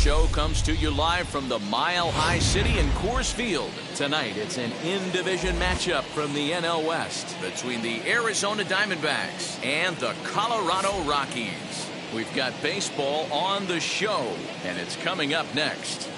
show comes to you live from the Mile High City in Coors Field. Tonight, it's an in-division matchup from the NL West between the Arizona Diamondbacks and the Colorado Rockies. We've got baseball on the show, and it's coming up next.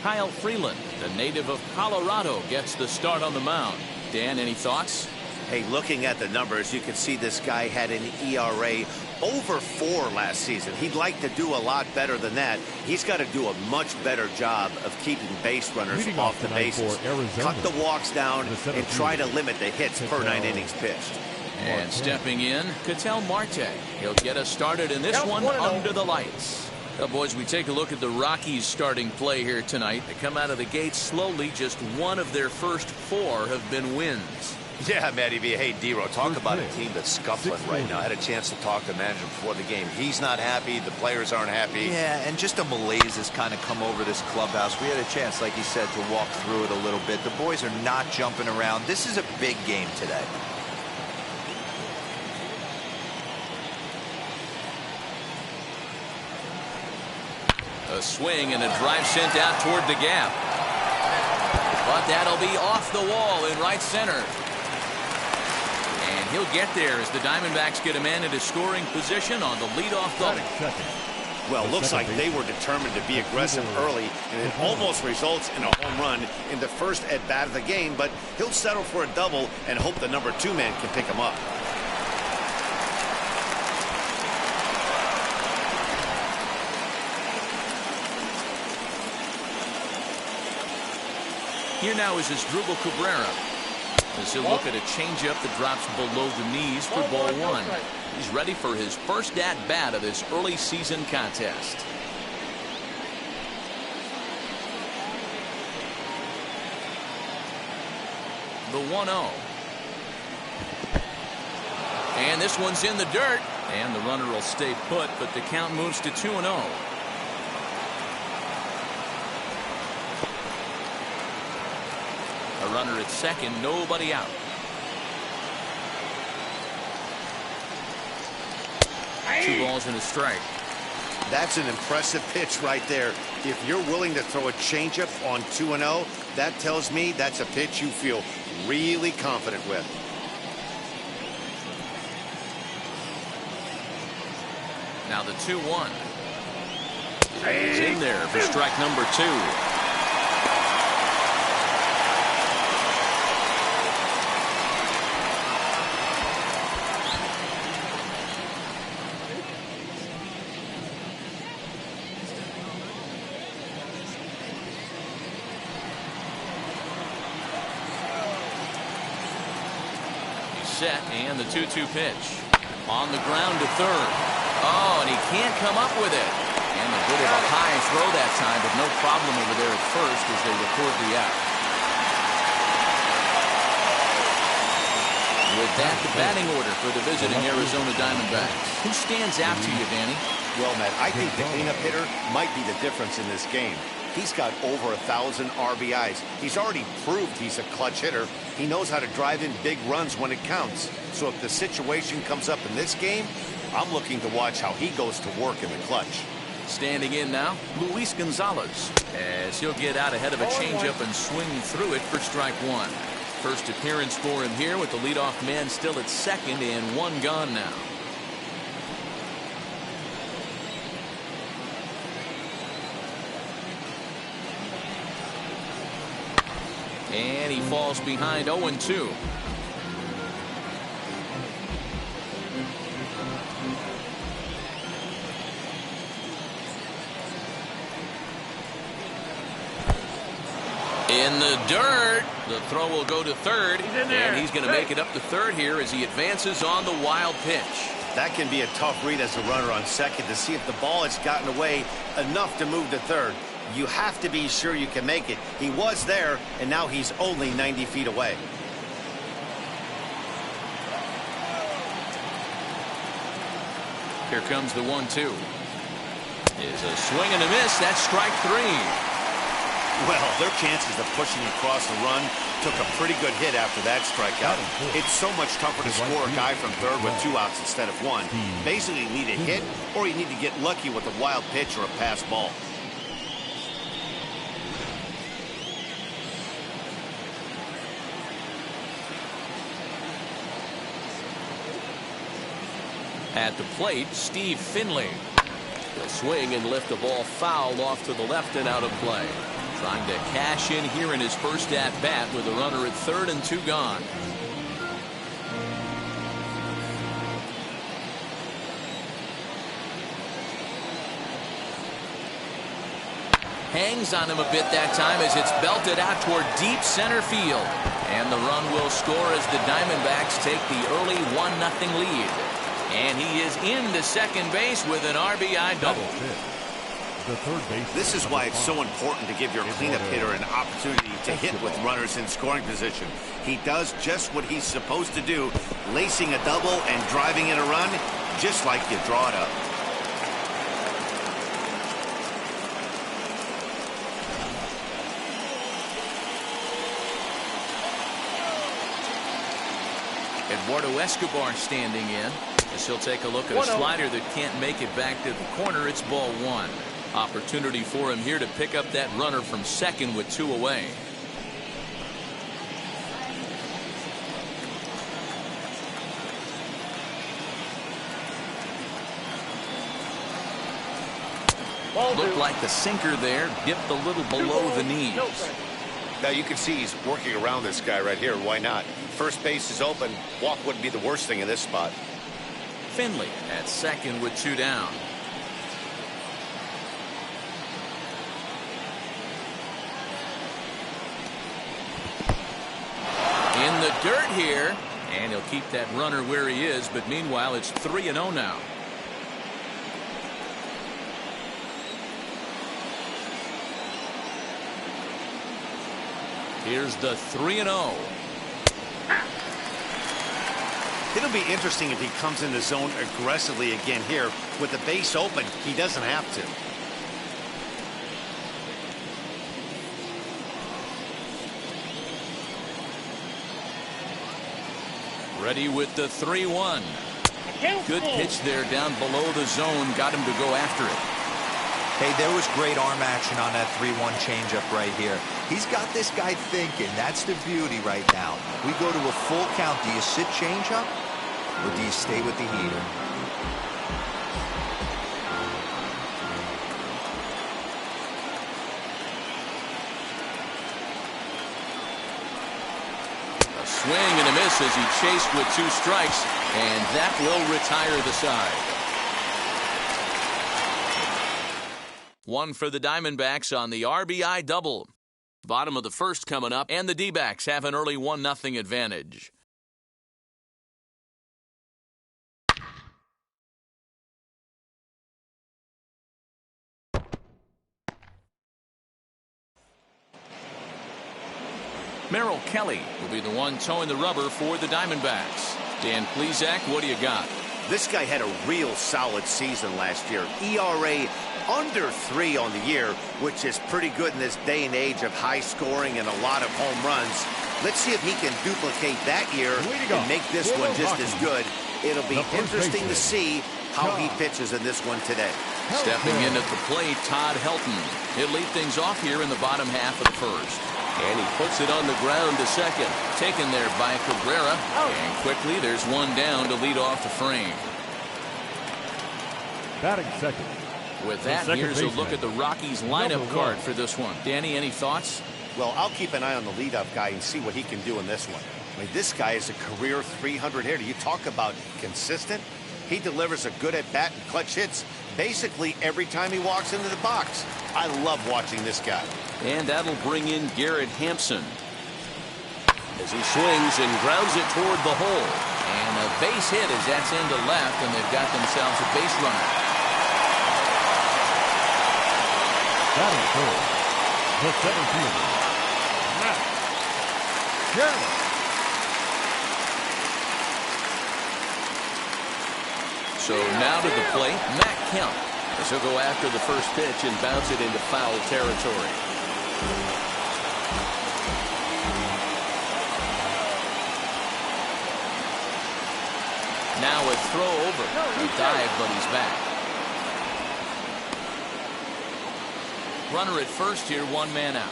Kyle Freeland, the native of Colorado, gets the start on the mound. Dan, any thoughts? Hey, looking at the numbers, you can see this guy had an ERA over 4 last season. He'd like to do a lot better than that. He's got to do a much better job of keeping base runners off the bases. Cut the walks down and try to limit the hits per 9 innings pitched. And stepping in, Ketel Marte. He'll get us started in this one under the lights. Well, boys, we take a look at the Rockies starting play here tonight. They come out of the gate slowly. Just one of their first 4 have been wins. Yeah, Matty B. Hey, D-Row, talk about a team that's scuffling right now. I had a chance to talk to the manager before the game. He's not happy. The players aren't happy. Yeah, and just a malaise has kind of come over this clubhouse. We had a chance, like you said, to walk through it a little bit. The boys are not jumping around. This is a big game today. A swing and a drive sent out toward the gap. But that'll be off the wall in right center. And he'll get there as the Diamondbacks get a man into scoring position on the leadoff double. Well, looks like they were determined to be aggressive early, and it almost results in a home run in the first at-bat of the game, but he'll settle for a double and hope the number 2 man can pick him up. Here now is his Drupal Cabrera. As he'll look at a changeup that drops below the knees for ball 1. He's ready for his first at-bat of this early season contest. The 1-0. And this one's in the dirt. And the runner will stay put, but the count moves to 2-0. A runner at second, nobody out. Two balls and a strike. That's an impressive pitch right there. If you're willing to throw a changeup on 2-0, that tells me that's a pitch you feel really confident with. Now the 2-1. It's in there for strike number 2. Set and the 2-2 pitch on the ground to third. Oh, and he can't come up with it. And a bit of a high throw that time, but no problem over there at first as they record the out. With that, the batting order for the visiting Arizona Diamondbacks. Who stands out to you, Danny? Well, Matt, I think the cleanup hitter might be the difference in this game. He's got over 1,000 RBIs. He's already proved he's a clutch hitter. He knows how to drive in big runs when it counts. So if the situation comes up in this game, I'm looking to watch how he goes to work in the clutch. Standing in now, Luis Gonzalez, as he'll get out ahead of a changeup and swing through it for strike 1. First appearance for him here with the leadoff man still at second and 1 gone now. And he falls behind 0-2. In the dirt. The throw will go to third. And he's going to make it up to third here as he advances on the wild pitch. That can be a tough read as a runner on second to see if the ball has gotten away enough to move to third. You have to be sure you can make it. He was there, and now he's only 90 feet away. Here comes the 1-2. Is a swing and a miss. That's strike 3. Well, their chances of pushing across the run took a pretty good hit after that strikeout. It's so much tougher to score a guy from third with 2 outs instead of 1. Basically, you need a hit or you need to get lucky with a wild pitch or a pass ball. At the plate, Steve Finley. He'll swing and lift the ball foul off to the left and out of play. Trying to cash in here in his first at-bat with a runner at third and 2 gone. Hangs on him a bit that time as it's belted out toward deep center field. And the run will score as the Diamondbacks take the early 1-0 lead. And he is into second base with an RBI double. This is why it's so important to give your cleanup hitter an opportunity to hit with runners in scoring position. He does just what he's supposed to do, lacing a double and driving in a run, just like you draw it up. Eduardo Escobar standing in as he'll take a look at a slider that can't make it back to the corner. It's ball 1. Opportunity for him here to pick up that runner from second with 2 away. Looked like the sinker there dipped a little below the knees. Now you can see he's working around this guy right here. Why not? First base is open. Walk wouldn't be the worst thing in this spot. Finley at second with 2 down. In the dirt here, and he'll keep that runner where he is, but meanwhile it's 3-0 now. Here's the 3-0. It'll be interesting if he comes in the zone aggressively again here. With the base open, he doesn't have to. Ready with the 3-1. Good pitch there down below the zone. Got him to go after it. Hey, there was great arm action on that 3-1 changeup right here. He's got this guy thinking. That's the beauty right now. We go to a full count. Do you sit changeup or do you stay with the heater? A swing and a miss as he chased with 2 strikes, and that will retire the side. 1 for the Diamondbacks on the RBI double. Bottom of the first coming up, and the D-backs have an early 1-0 advantage. Merrill Kelly will be the one towing the rubber for the Diamondbacks. Dan Plesac, what do you got? This guy had a real solid season last year. ERA under 3 on the year, which is pretty good in this day and age of high scoring and a lot of home runs. Let's see if he can duplicate that year and make this one just as good. It'll be interesting to see how he pitches in this one today. Stepping in at the plate, Todd Helton. He'll lead things off here in the bottom half of the first. And he puts it on the ground to second. Taken there by Cabrera. And quickly there's one down to lead off the frame. Batting second. With that, here's a look at the Rockies lineup card for this one. Danny, any thoughts? Well, I'll keep an eye on the leadoff guy and see what he can do in this one. I mean, this guy is a career 300 hitter. You talk about consistent. He delivers a good at-bat and clutch hits basically every time he walks into the box. I love watching this guy. And that'll bring in Garrett Hampson as he swings and grounds it toward the hole. And a base hit as that's into left, and they've got themselves a base runner. Batting third, the center fielder, Matt Garrett. So now to the plate, Matt Kemp, as he'll go after the first pitch and bounce it into foul territory. throw over. A dive, but he's back. Runner at first here, 1 man out.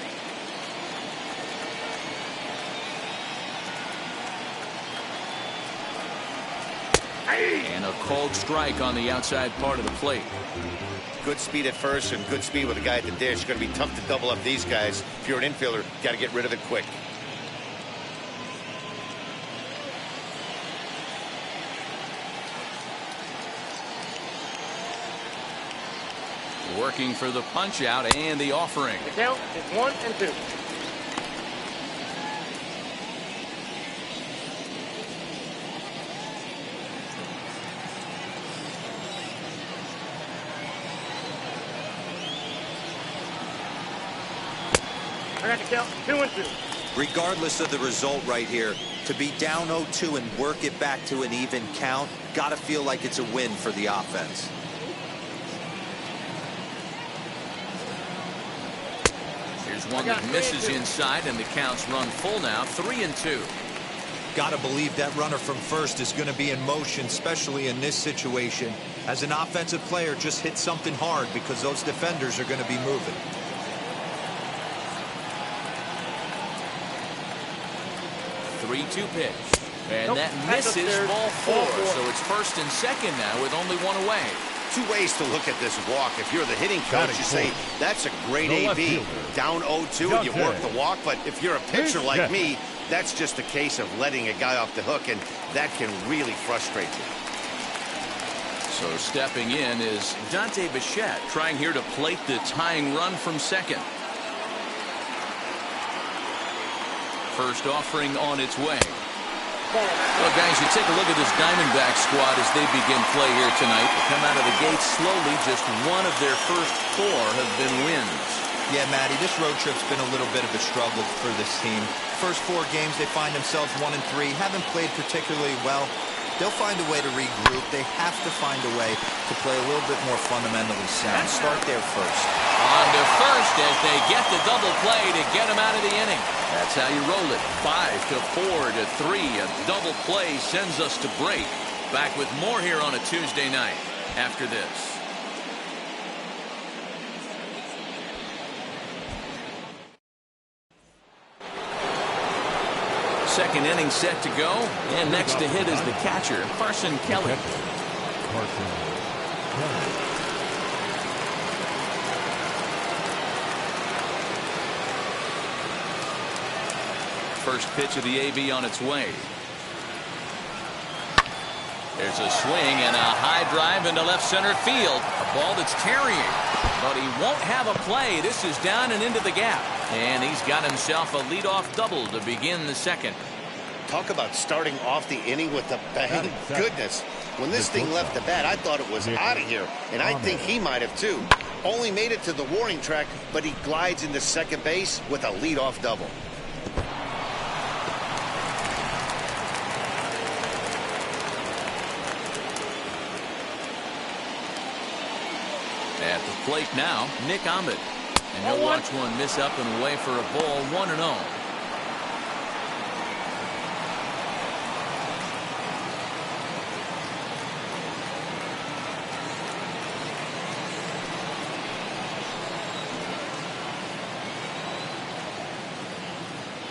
And a cold strike on the outside part of the plate. Good speed at first and good speed with a guy at the dish. It's going to be tough to double up these guys. If you're an infielder, got to get rid of it quick. Working for the punch out and the offering. The count is 1-2. I got the count 2-2. Regardless of the result right here, to be down 0-2 and work it back to an even count, got to feel like it's a win for the offense. Here's one that misses inside, and the count's run full now, 3-2. Got to believe that runner from first is going to be in motion, especially in this situation. As an offensive player, just hit something hard because those defenders are going to be moving. 3-2 pitch. And that misses, ball 4. So it's first and second now with only 1 away. 2 ways to look at this walk. If you're the hitting coach, you say, that's a great AB. Down 0-2 and you work the walk. But if you're a pitcher like me, that's just a case of letting a guy off the hook, and that can really frustrate you. So stepping in is Dante Bichette, trying here to plate the tying run from second. First offering on its way. Well, guys, you take a look at this Diamondbacks squad as they begin play here tonight. They come out of the gate slowly. Just one of their first 4 have been wins. Yeah, Matty, this road trip's been a little bit of a struggle for this team. First 4 games, they find themselves 1-3. Haven't played particularly well. They'll find a way to regroup. They have to find a way to play a little bit more fundamentally sound. Start there first. On to first as they get the double play to get him out of the inning. That's how you roll it. 5-4-3. A double play sends us to break. Back with more here on a Tuesday night after this. Second inning set to go, and next to hit is the catcher, Carson Kelly. First pitch of the AB on its way. There's a swing and a high drive into left center field. A ball that's carrying, but he won't have a play. This is down and into the gap. And he's got himself a leadoff double to begin the second. Talk about starting off the inning with a bang. Goodness. When this thing left the bat, I thought it was out of here. And I think he might have too. Only made it to the warning track, but he glides into second base with a leadoff double. At the plate now, Nick Ahmed. And he'll watch one miss up and away for a ball, 1-0.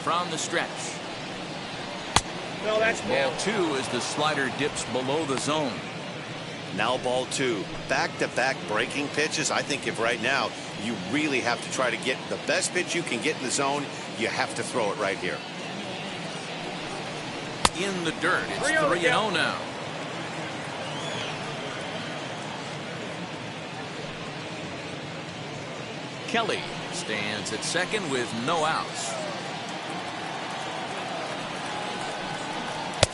From the stretch. No, that's ball 2 as the slider dips below the zone. Now ball 2. Back-to-back breaking pitches. I think if right now you really have to try to get the best pitch you can get in the zone, you have to throw it right here. In the dirt. It's 3-0 now. Kelly stands at second with no outs.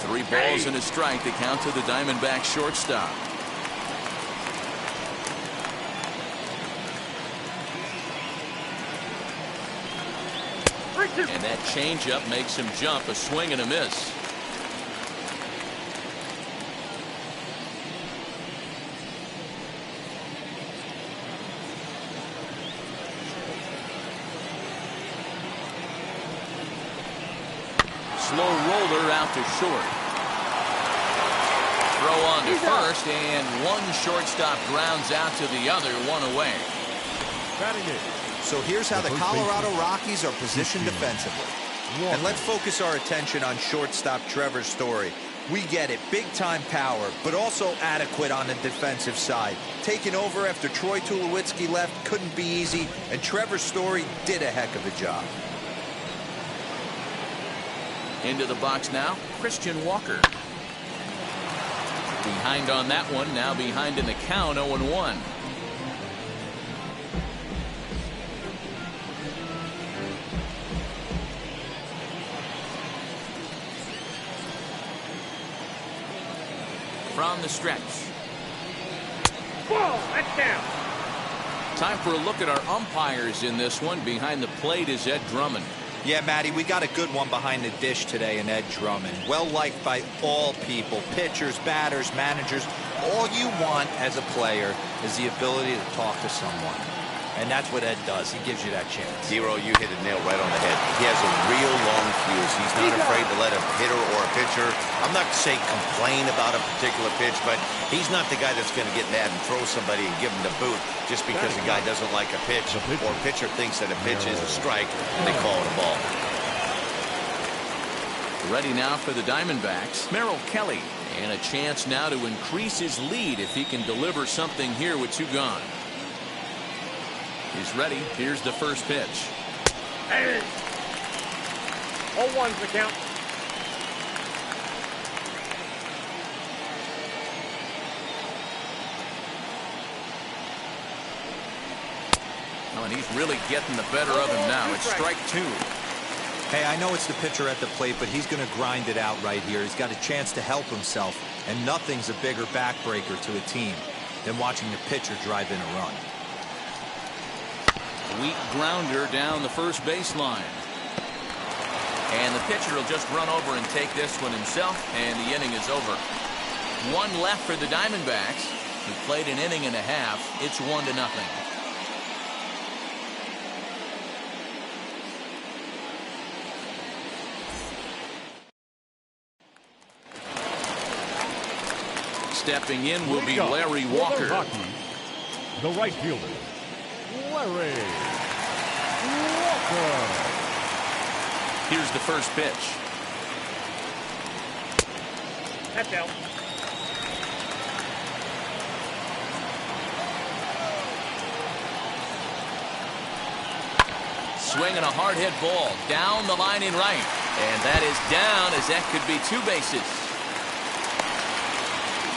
3 balls and a strike to count to the Diamondbacks shortstop. And that changeup makes him jump. A swing and a miss. Slow roller out to short. throw on to first, and one shortstop grounds out to the other, one away. So here's how the Colorado Rockies are positioned defensively. And let's focus our attention on shortstop Trevor Story. We get it, big-time power, but also adequate on the defensive side. Taking over after Troy Tulowitzki left couldn't be easy, and Trevor Story did a heck of a job. Into the box now, Christian Walker. Behind on that one, now behind in the count, 0-1. From the stretch. Ball, that's down. Time for a look at our umpires in this one. Behind the plate is Ed Drummond. Yeah, Matty, we got a good one behind the dish today in Ed Drummond. Well-liked by all people, pitchers, batters, managers. All you want as a player is the ability to talk to someone. And that's what Ed does. He gives you that chance. Zero, you hit a nail right on the head. He has a real long fuse. He's not afraid to let a hitter or a pitcher, I'm not to say complain about a particular pitch, but he's not the guy that's going to get mad and throw somebody and give him the boot just because a guy doesn't like a pitch or a pitcher thinks that a pitch is a strike and they call it a ball. Ready now for the Diamondbacks, Merrill Kelly. And a chance now to increase his lead if he can deliver something here with 2 gone. He's ready. Here's the first pitch. Hey. 0-1's the count. Oh, and he's really getting the better of him now. It's strike 2. Hey, I know it's the pitcher at the plate, but he's going to grind it out right here. He's got a chance to help himself, and nothing's a bigger backbreaker to a team than watching the pitcher drive in a run. Weak grounder down the first baseline. And the pitcher will just run over and take this one himself, and the inning is over. 1 left for the Diamondbacks, who played an inning and a half. It's 1-0. Stepping in will be Larry Walker. The right fielder, Larry Walker. Here's the first pitch. That's out. Swinging a hard hit ball down the line in right. And that is down, as that could be 2 bases.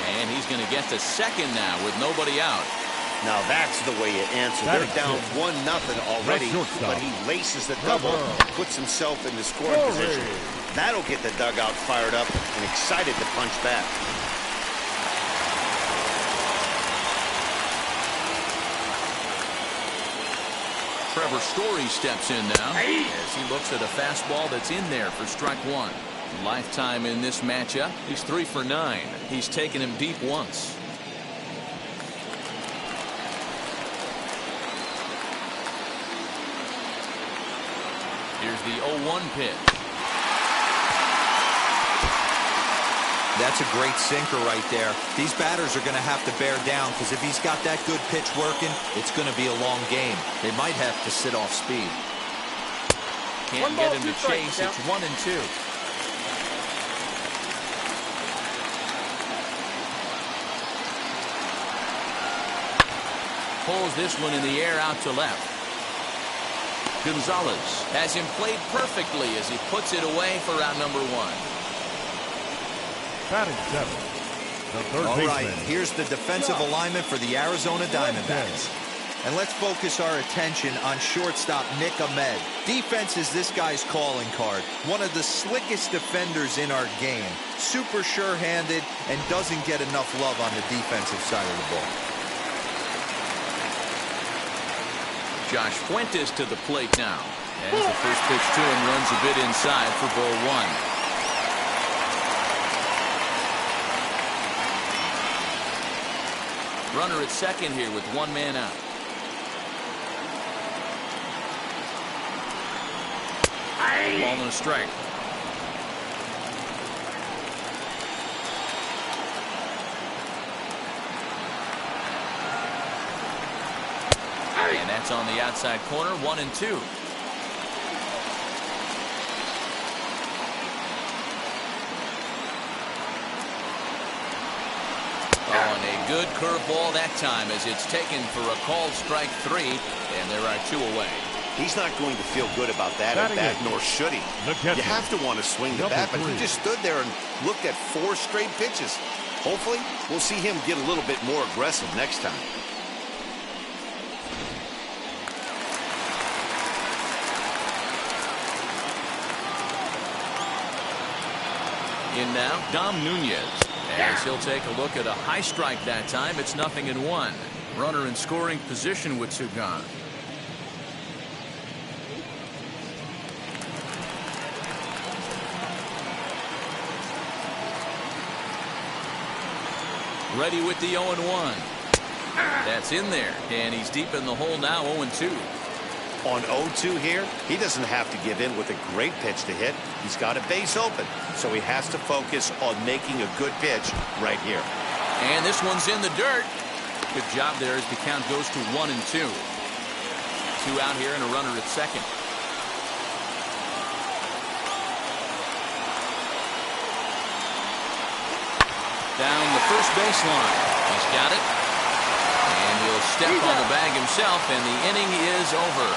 And he's going to get to second now with nobody out. Now that's the way you answer. They're down 1-0 already, but he laces the double and puts himself in the scoring position. That'll get the dugout fired up and excited to punch back. Trevor Story steps in now as he looks at a fastball that's in there for strike 1. Lifetime in this matchup. He's 3 for 9. He's taken him deep once. Here's the 0-1 pitch. That's a great sinker right there. These batters are going to have to bear down, because if he's got that good pitch working, it's going to be a long game. They might have to sit off speed. Can't get him to chase. It's 1-2. Pulls this one in the air out to left. Gonzalez has him played perfectly as he puts it away for out number 1. Batting 7. The third All baseman. right, here's the defensive alignment for the Arizona Diamondbacks. And let's focus our attention on shortstop Nick Ahmed. Defense is this guy's calling card. One of the slickest defenders in our game. Super sure-handed and doesn't get enough love on the defensive side of the ball. Josh Fuentes to the plate now. As the first pitch to him runs a bit inside for ball 1. Runner at second here with 1 man out. Ball and a strike. And that's on the outside corner, 1-2. Oh, and a good curveball that time as it's taken for a called strike 3, and there are 2 away. He's not going to feel good about that at bat, nor should he. You have to want to swing the bat, but he just stood there and looked at 4 straight pitches. Hopefully, we'll see him get a little bit more aggressive next time. In now, Dom Nunez. As he'll take a look at a high strike that time, it's 0-1. Runner in scoring position with 2 gone. Ready with the 0-1. That's in there, and he's deep in the hole now, 0-2. On 0-2 here, he doesn't have to give in with a great pitch to hit. He's got a base open, so he has to focus on making a good pitch right here. And this one's in the dirt. Good job there as the count goes to 1-2. 2 out here and a runner at second. Down the first baseline. He's got it. And he'll step on the bag himself, and the inning is over.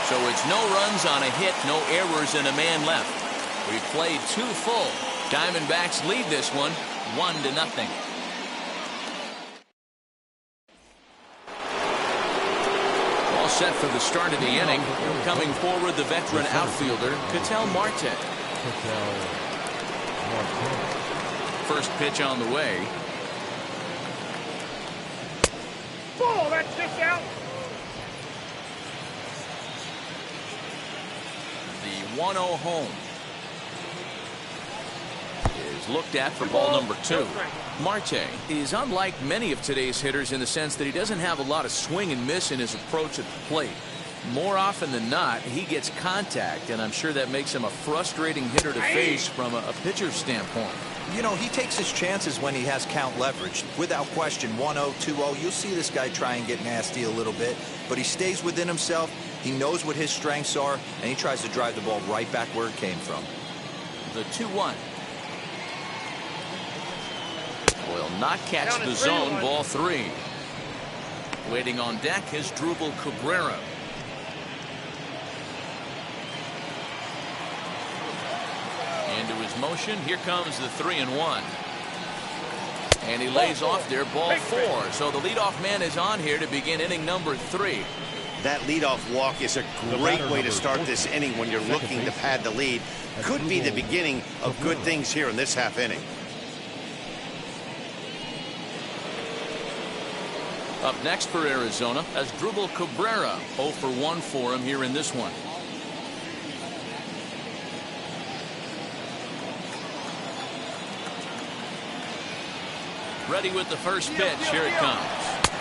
So it's no runs on a hit, no errors, and a man left. We've played 2 full. Diamondbacks lead this one 1-0. All set for the start of the inning. Coming forward, the veteran outfielder, Ketel Marte. First pitch on the way. Ball, that's just out. The 1-0 home is looked at for ball number 2. Marte is unlike many of today's hitters in the sense that he doesn't have a lot of swing and miss in his approach at the plate. More often than not, he gets contact, and I'm sure that makes him a frustrating hitter to face from a pitcher's standpoint. You know, he takes his chances when he has count leverage. Without question, 1-0, 2-0, you'll see this guy try and get nasty a little bit, but he stays within himself. He knows what his strengths are, and he tries to drive the ball right back where it came from. The 2-1. Will not catch the zone, ball 3. Waiting on deck is Drupal Cabrera. Into his motion, here comes the 3-1. And he lays off there, ball 4. So the leadoff man is on here to begin inning number 3. That leadoff walk is a great way to start this inning when you're looking to pad the lead. Could be the beginning of good things here in this half inning. Up next for Arizona as Drupal Cabrera, 0 for 1 for him here in this one. Ready with the first pitch. Here it comes.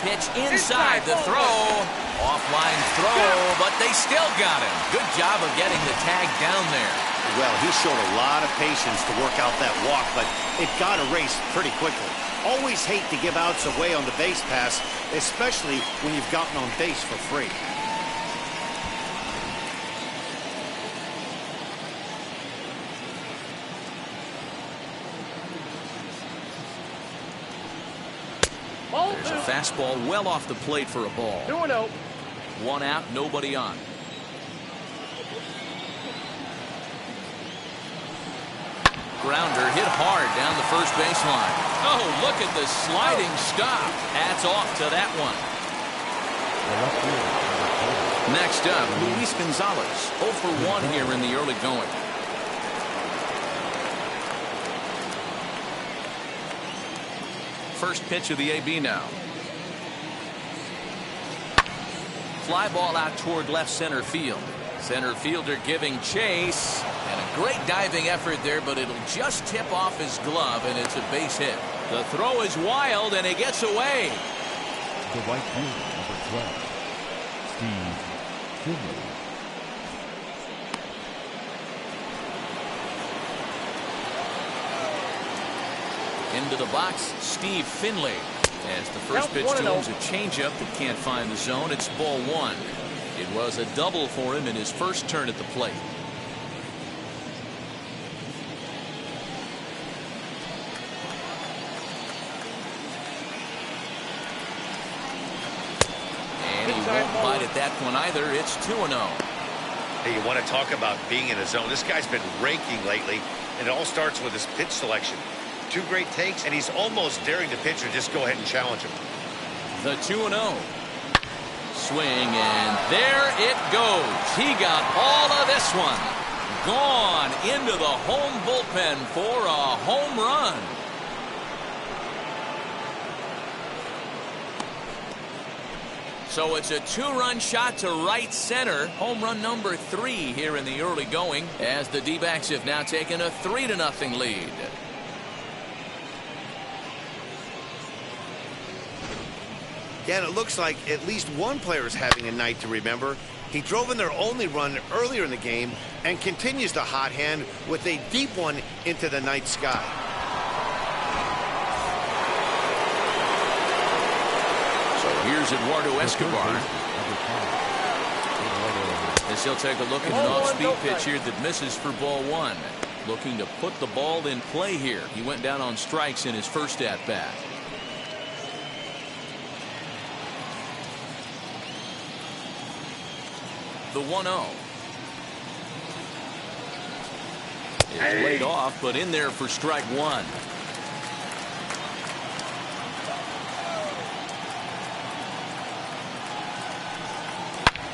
Pitch inside the throw. Offline throw, but they still got him. Good job of getting the tag down there. Well, he showed a lot of patience to work out that walk, but it got erased pretty quickly. Always hate to give outs away on the base pass, especially when you've gotten on base for free. There's a fastball well off the plate for a ball. 2-0. 1 out, nobody on. Grounder hit hard down the first baseline. Oh, look at the sliding stop. Hats off to that one. Next up, Luis Gonzalez, 0 for 1 here in the early going. First pitch of the AB now. Fly ball out toward left center field. Center fielder giving chase. And a great diving effort there, but it'll just tip off his glove, and it's a base hit. The throw is wild, and he gets away. The right fielder, number 12, Steve Finley. Into the box, Steve Finley. As the first pitch to him's a changeup that can't find the zone. It's ball one. It was a double for him in his first turn at the plate. And he won't bite at that one either. It's 2-0. Hey, you want to talk about being in the zone? This guy's been raking lately, and it all starts with his pitch selection. 2 great takes, and he's almost daring the pitcher just go ahead and challenge him. The 2-0. Swing, and there it goes. He got all of this one. Gone into the home bullpen for a home run. So it's a 2-run shot to right center. Home run number 3 here in the early going, as the D-backs have now taken a 3-0 lead. Yeah, and it looks like at least one player is having a night to remember. He drove in their only run earlier in the game and continues the hot hand with a deep one into the night sky. Here's Eduardo Escobar. As he'll take a look at an off-speed pitch here that misses for ball one. Looking to put the ball in play here. He went down on strikes in his first at-bat. The 1-0. It's laid off, but in there for strike one.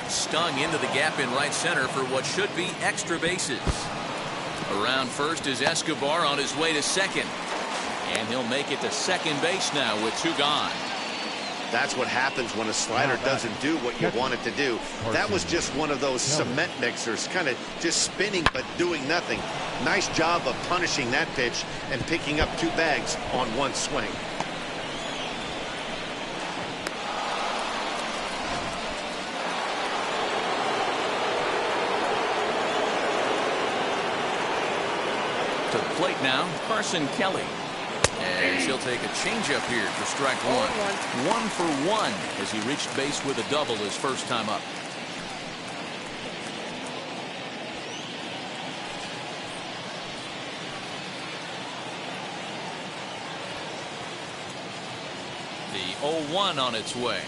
Stung into the gap in right center for what should be extra bases. Around first is Escobar on his way to second. And he'll make it to second base now with 2 gone. That's what happens when a slider doesn't do what you want it to do. That was just one of those cement mixers, kind of just spinning but doing nothing. Nice job of punishing that pitch and picking up 2 bags on 1 swing. To the plate now, Carson Kelly. As he'll take a changeup here for strike one. 1 for 1 as he reached base with a double his first time up. The 0-1 on its way.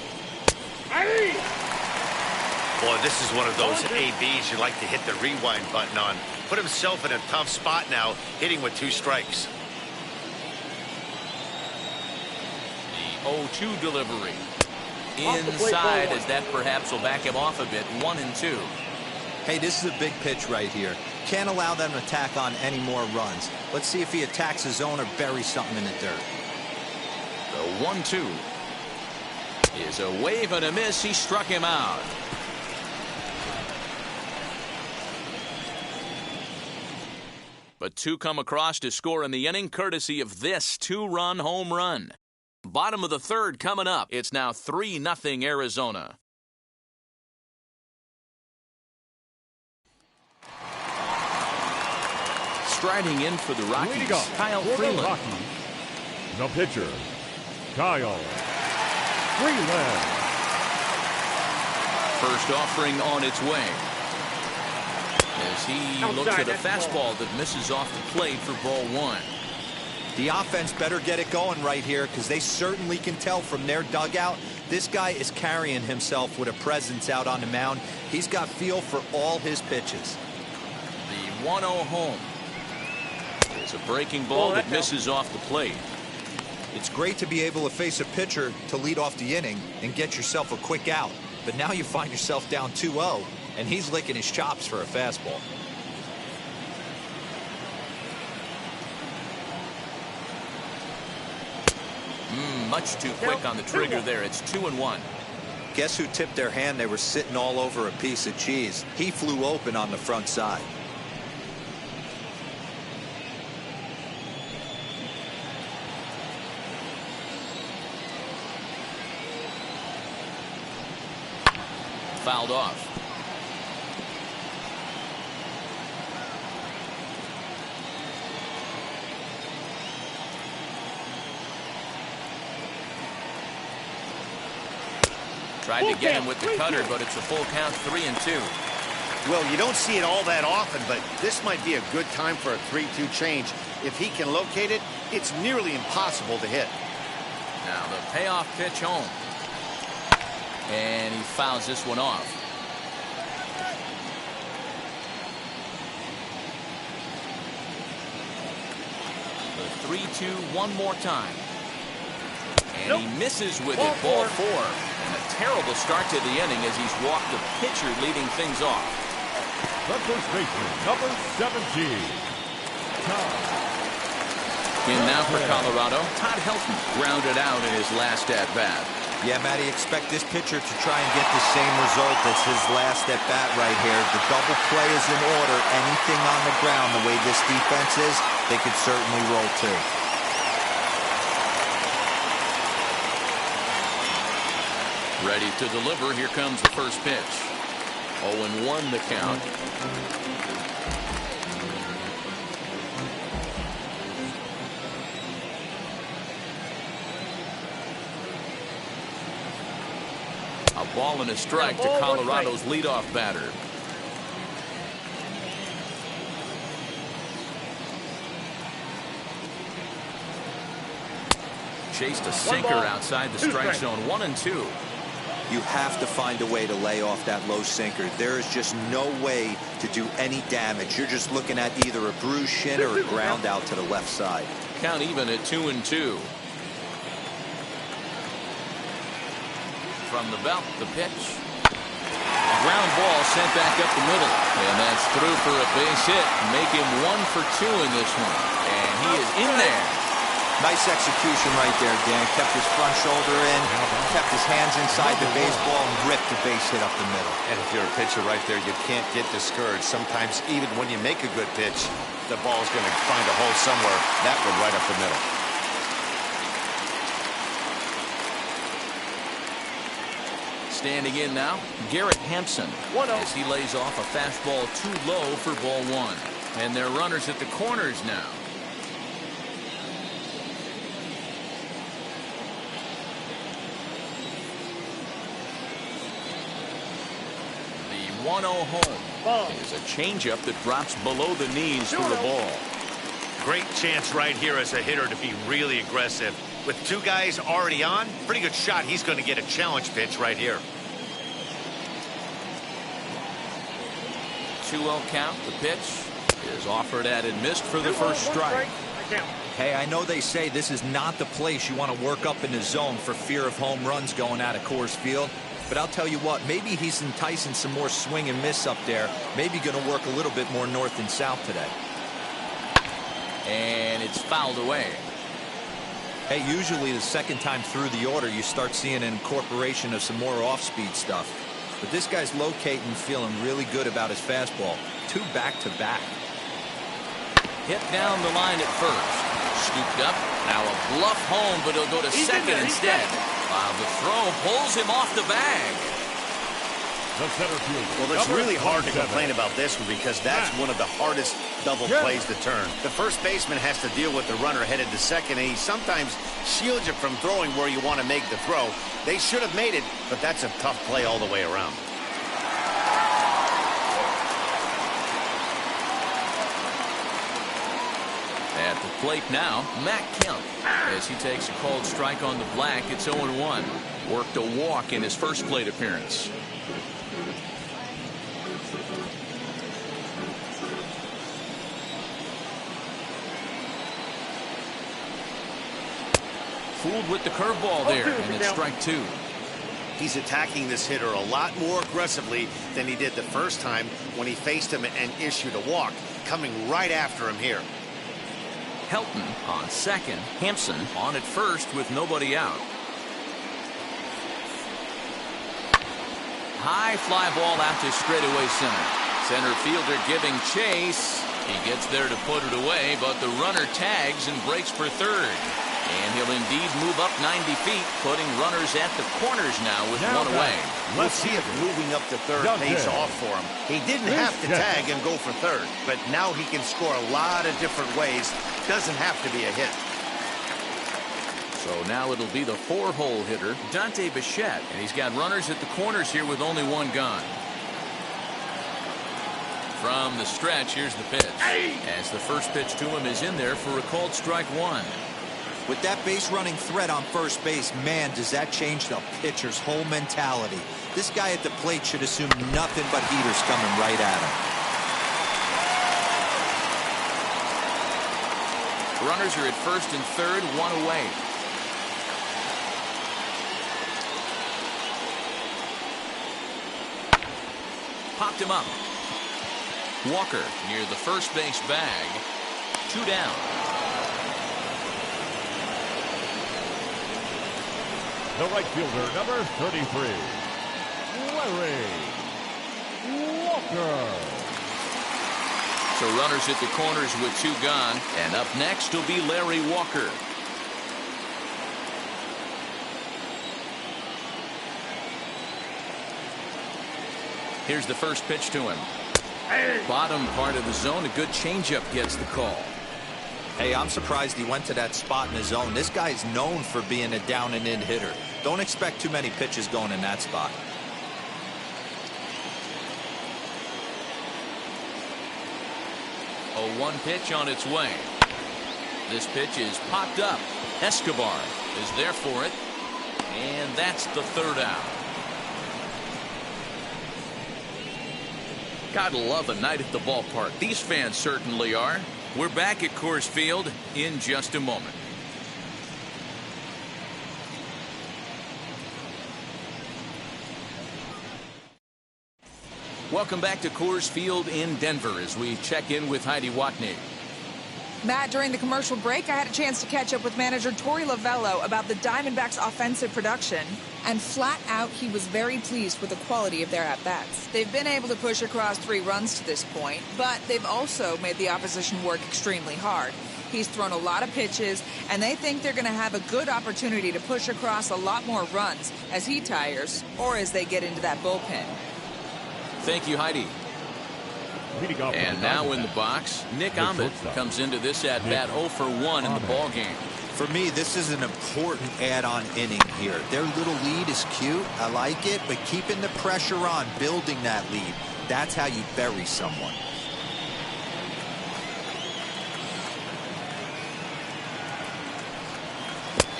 Boy, this is one of those ABs you like to hit the rewind button on. Put himself in a tough spot now, hitting with 2 strikes. The 0-2 delivery. Inside, as that perhaps will back him off a bit. 1-2. Hey, this is a big pitch right here. Can't allow them to tack on any more runs. Let's see if he attacks his zone or buries something in the dirt. The 1-2 is a wave and a miss. He struck him out. But 2 come across to score in the inning, courtesy of this 2-run home run. Bottom of the 3rd coming up. It's now 3-0 Arizona. Striding in for the Rockies, Kyle Freeland. The pitcher, Kyle Freeland. First offering on its way. As he looks at a fastball that misses off the plate for ball one. The offense better get it going right here, because they certainly can tell from their dugout this guy is carrying himself with a presence out on the mound. He's got feel for all his pitches. The 1-0 home. It's a breaking ball that misses off the plate. It's great to be able to face a pitcher to lead off the inning and get yourself a quick out. But now you find yourself down 2-0, and he's licking his chops for a fastball. Much too quick on the trigger there. It's 2-1. Guess who tipped their hand? They were sitting all over a piece of cheese. He flew open on the front side. Fouled off. Tried to get him with the cutter, but it's a full count, 3-2. Well, you don't see it all that often, but this might be a good time for a 3-2 change. If he can locate it, it's nearly impossible to hit. Now the payoff pitch home. And he fouls this one off. The 3-2 one more time. And he misses with it, ball 4. And a terrible start to the inning as he's walked the pitcher leading things off. The first baseman, number 17. In now for Colorado, Todd Helton grounded out in his last at-bat. Yeah, Matty, expect this pitcher to try and get the same result as his last at-bat right here. The double play is in order. Anything on the ground, the way this defense is, they could certainly roll too. Ready to deliver. Here comes the first pitch. 0-1 the count. A ball and a strike to Colorado's leadoff batter. Chased a sinker outside the strike zone. 1-2. You have to find a way to lay off that low sinker. There is just no way to do any damage. You're just looking at either a bruised shin or a ground out to the left side. Count even at 2-2. From the belt, the pitch. Ground ball sent back up the middle. And that's through for a base hit. Make him 1 for 2 in this one. And he is in there. Nice execution right there, Dan. Kept his front shoulder in, kept his hands inside the baseball, and ripped the base hit up the middle. And if you're a pitcher right there, you can't get discouraged. Sometimes even when you make a good pitch, the ball's going to find a hole somewhere. That one right up the middle. Standing in now, Garrett Hampson, as he lays off a fastball too low for ball 1. And they're runners at the corners now. The 1-0 home is a changeup that drops below the knees for the ball. Great chance right here as a hitter to be really aggressive. With 2 guys already on, pretty good shot. He's going to get a challenge pitch right here. 2-0 count. The pitch is offered at and missed for the first strike. Hey, I know they say this is not the place you want to work up in the zone for fear of home runs going out of Coors Field. But I'll tell you what, maybe he's enticing some more swing and miss up there. Maybe going to work a little bit more north and south today. And it's fouled away. Hey, usually the second time through the order, you start seeing an incorporation of some more off-speed stuff. But this guy's locating, feeling really good about his fastball. 2 back-to-back. Hit down the line at first. Scooped up. Now a bluff home, but he'll go to second instead. While the throw pulls him off the bag. The center field. Well, it's really hard to complain about this one because that's one of the hardest double plays to turn. The first baseman has to deal with the runner headed to second, and he sometimes shields you from throwing where you want to make the throw. They should have made it, but that's a tough play all the way around. At the plate now, Matt Kemp, as he takes a called strike on the black. It's 0-1. Worked a walk in his first plate appearance. Fooled with the curveball there, and it's strike 2. He's attacking this hitter a lot more aggressively than he did the first time when he faced him and issued a walk, coming right after him here. Helton on second. Hampson on at first with nobody out. High fly ball out to straightaway center. Center fielder giving chase. He gets there to put it away, but the runner tags and breaks for third. And he'll indeed move up 90 feet, putting runners at the corners now with one away. We'll see if moving up to third pays off for him. He didn't have to tag and go for third, but now he can score a lot of different ways. Doesn't have to be a hit. So now it'll be the 4-hole hitter, Dante Bichette. And he's got runners at the corners here with only one gone. From the stretch, here's the pitch. As the first pitch to him is in there for a called strike one. With that base running threat on first base, man, does that change the pitcher's whole mentality. This guy at the plate should assume nothing but heaters coming right at him. Runners are at first and third, one away. Popped him up. Walker near the first base bag. 2 down. The right fielder, number 33, Larry Walker. So runners at the corners with 2 gone. And up next will be Larry Walker. Here's the first pitch to him. Bottom part of the zone. A good changeup gets the call. Hey, I'm surprised he went to that spot in his zone. This guy's known for being a down and in hitter. Don't expect too many pitches going in that spot. A 1 pitch on its way. This pitch is popped up. Escobar is there for it. And that's the 3rd out. Gotta love a night at the ballpark. These fans certainly are. We're back at Coors Field in just a moment. Welcome back to Coors Field in Denver as we check in with Heidi Watney. Matt, during the commercial break, I had a chance to catch up with manager Torey Lovello about the Diamondbacks' offensive production. And flat out, he was very pleased with the quality of their at-bats. They've been able to push across 3 runs to this point, but they've also made the opposition work extremely hard. He's thrown a lot of pitches, and they think they're going to have a good opportunity to push across a lot more runs as he tires or as they get into that bullpen. Thank you, Heidi. And now in the box, Nick Ahmed comes into this at-bat 0 for 1 in the ballgame. For me, this is an important add-on inning here. Their little lead is cute. I like it, but keeping the pressure on, building that lead, that's how you bury someone.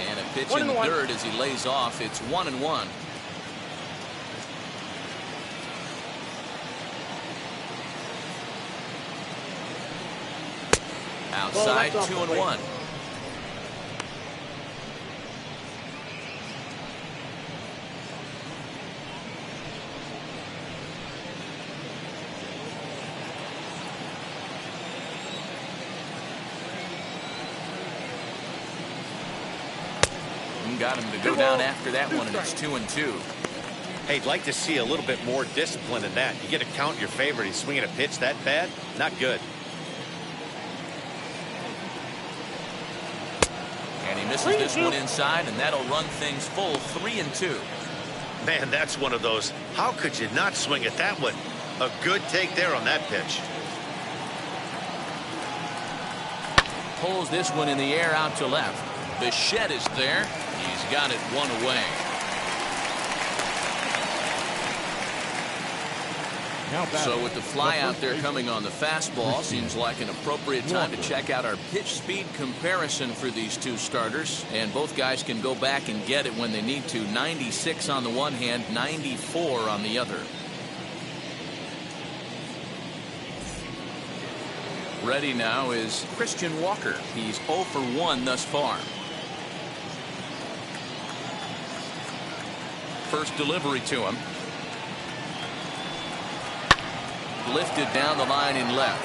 And a pitch in the third as he lays off. It's 1-1. Outside, 2-1. Got him to go down after that one, and it's 2-2. Hey, I'd like to see a little bit more discipline in that. You get a count in your favor. He's swinging a pitch that bad. Not good. And he misses this one inside, and that'll run things full 3-2. Man, that's one of those. How could you not swing at that one? A good take there on that pitch. Pulls this one in the air out to left. Bichette is there. He's got it 1 away. So with the fly out there coming on the fastball, seems like an appropriate time to check out our pitch speed comparison for these 2 starters. And both guys can go back and get it when they need to. 96 on the one hand, 94 on the other. Ready now is Christian Walker. He's 0 for 1 thus far. First delivery to him. Lifted down the line in left.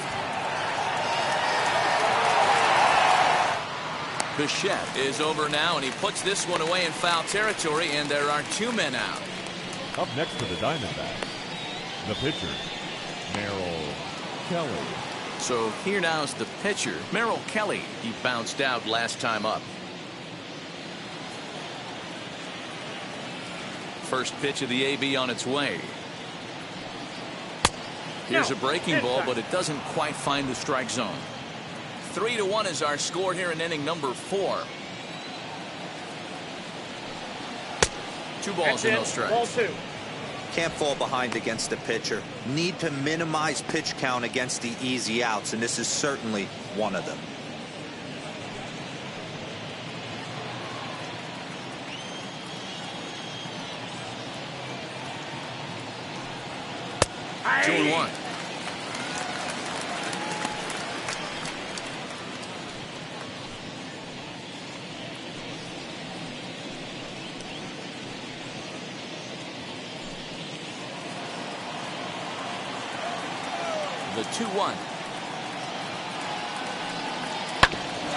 Bichette is over now, and he puts this one away in foul territory, and there are 2 men out. Up next for the Diamondbacks, the pitcher, Merrill Kelly. So here now is the pitcher, Merrill Kelly. He bounced out last time up. First pitch of the AB on its way. Here's a breaking ball, but it doesn't quite find the strike zone. 3-1 is our score here in inning number 4. 2 balls and no strikes. Ball 2. Can't fall behind against the pitcher. Need to minimize pitch count against the easy outs, and this is certainly one of them. Two and one. The 2-1.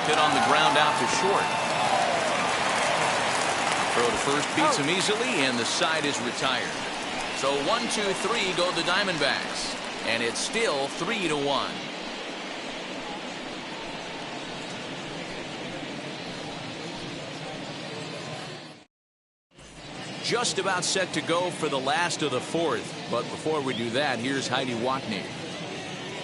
Hit on the ground out to short. Throw to first beats him easily, and the side is retired. So 1-2-3 go the Diamondbacks, and it's still 3-1. Just about set to go for the last of the 4th, but before we do that, here's Heidi Watney.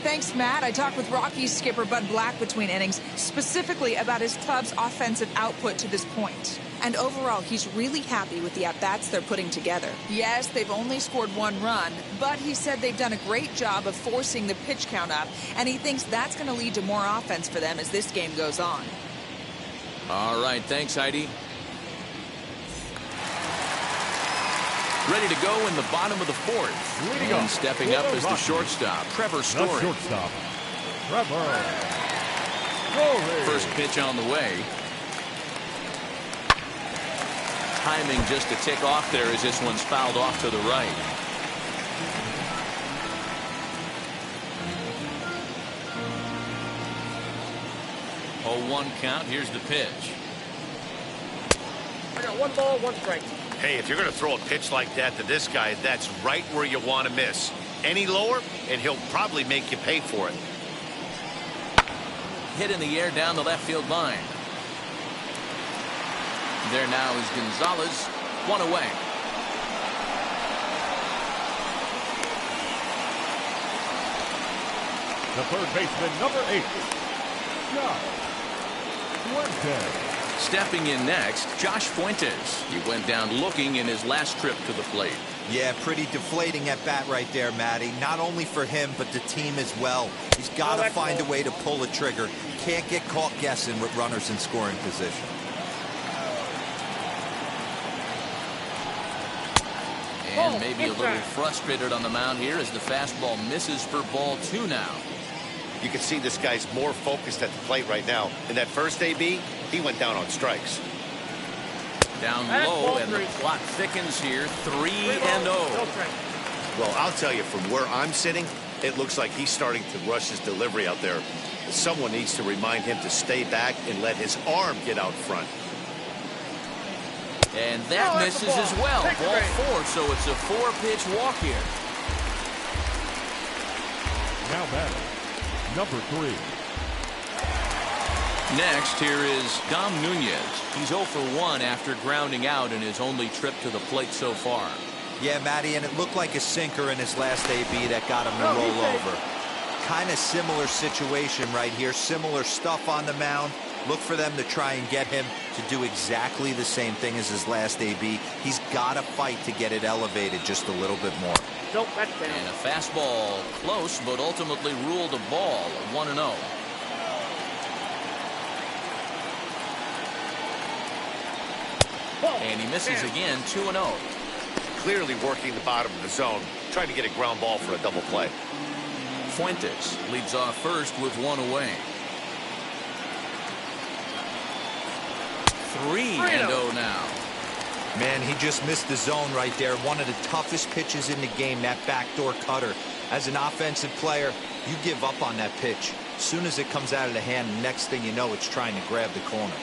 Thanks, Matt. I talked with Rockies skipper Bud Black between innings, specifically about his club's offensive output to this point. And overall, he's really happy with the at-bats they're putting together. Yes, they've only scored 1 run, but he said they've done a great job of forcing the pitch count up, and he thinks that's going to lead to more offense for them as this game goes on. All right, thanks, Heidi. Ready to go in the bottom of the 4th. Leading And up stepping for up the is the Rockies, shortstop, Trevor The Story. shortstop, Trevor Story. First pitch on the way. Timing just a tick off there as this one's fouled off to the right. Oh, 1 count. Here's the pitch. I got 1 ball, 1 strike. Hey, if you're going to throw a pitch like that to this guy, that's right where you want to miss. Any lower, and he'll probably make you pay for it. Hit in the air down the left field line. There now is Gonzalez. 1 away. The third baseman, number 8, Josh Fuentes. Stepping in next, Josh Fuentes. He went down looking in his last trip to the plate. Yeah, pretty deflating at bat right there, Matty. Not only for him, but the team as well. He's got to find a way to pull a trigger. Can't get caught guessing with runners in scoring position. And maybe a little frustrated on the mound here as the fastball misses for ball 2 now. You can see this guy's more focused at the plate right now. In that first AB, he went down on strikes. Down That's low, ball and 3. the clock thickens here. 3-0. No strike. Well, I'll tell you, from where I'm sitting, it looks like he's starting to rush his delivery out there. Someone needs to remind him to stay back and let his arm get out front. And that that's a misses ball. as well. Take the Ball break. 4, so it's a 4-pitch walk here. Now batting, number 3. Next, here is Dom Nunez. He's 0 for 1 after grounding out in his only trip to the plate so far. Yeah, Matty, and it looked like a sinker in his last AB that got him to roll over. Kind of similar situation right here. Similar stuff on the mound. Look for them to try and get him to do exactly the same thing as his last AB. He's got to fight to get it elevated just a little bit more. Nope, that's down. And a fastball close, but ultimately ruled a ball. 1-0. And he misses again. 2-0. Clearly working the bottom of the zone, trying to get a ground ball for a double play. Fuentes leads off first with 1 away. 3-0 now. Man, he just missed the zone right there. One of the toughest pitches in the game, that backdoor cutter. As an offensive player, you give up on that pitch. As soon as it comes out of the hand, the next thing you know, it's trying to grab the corner.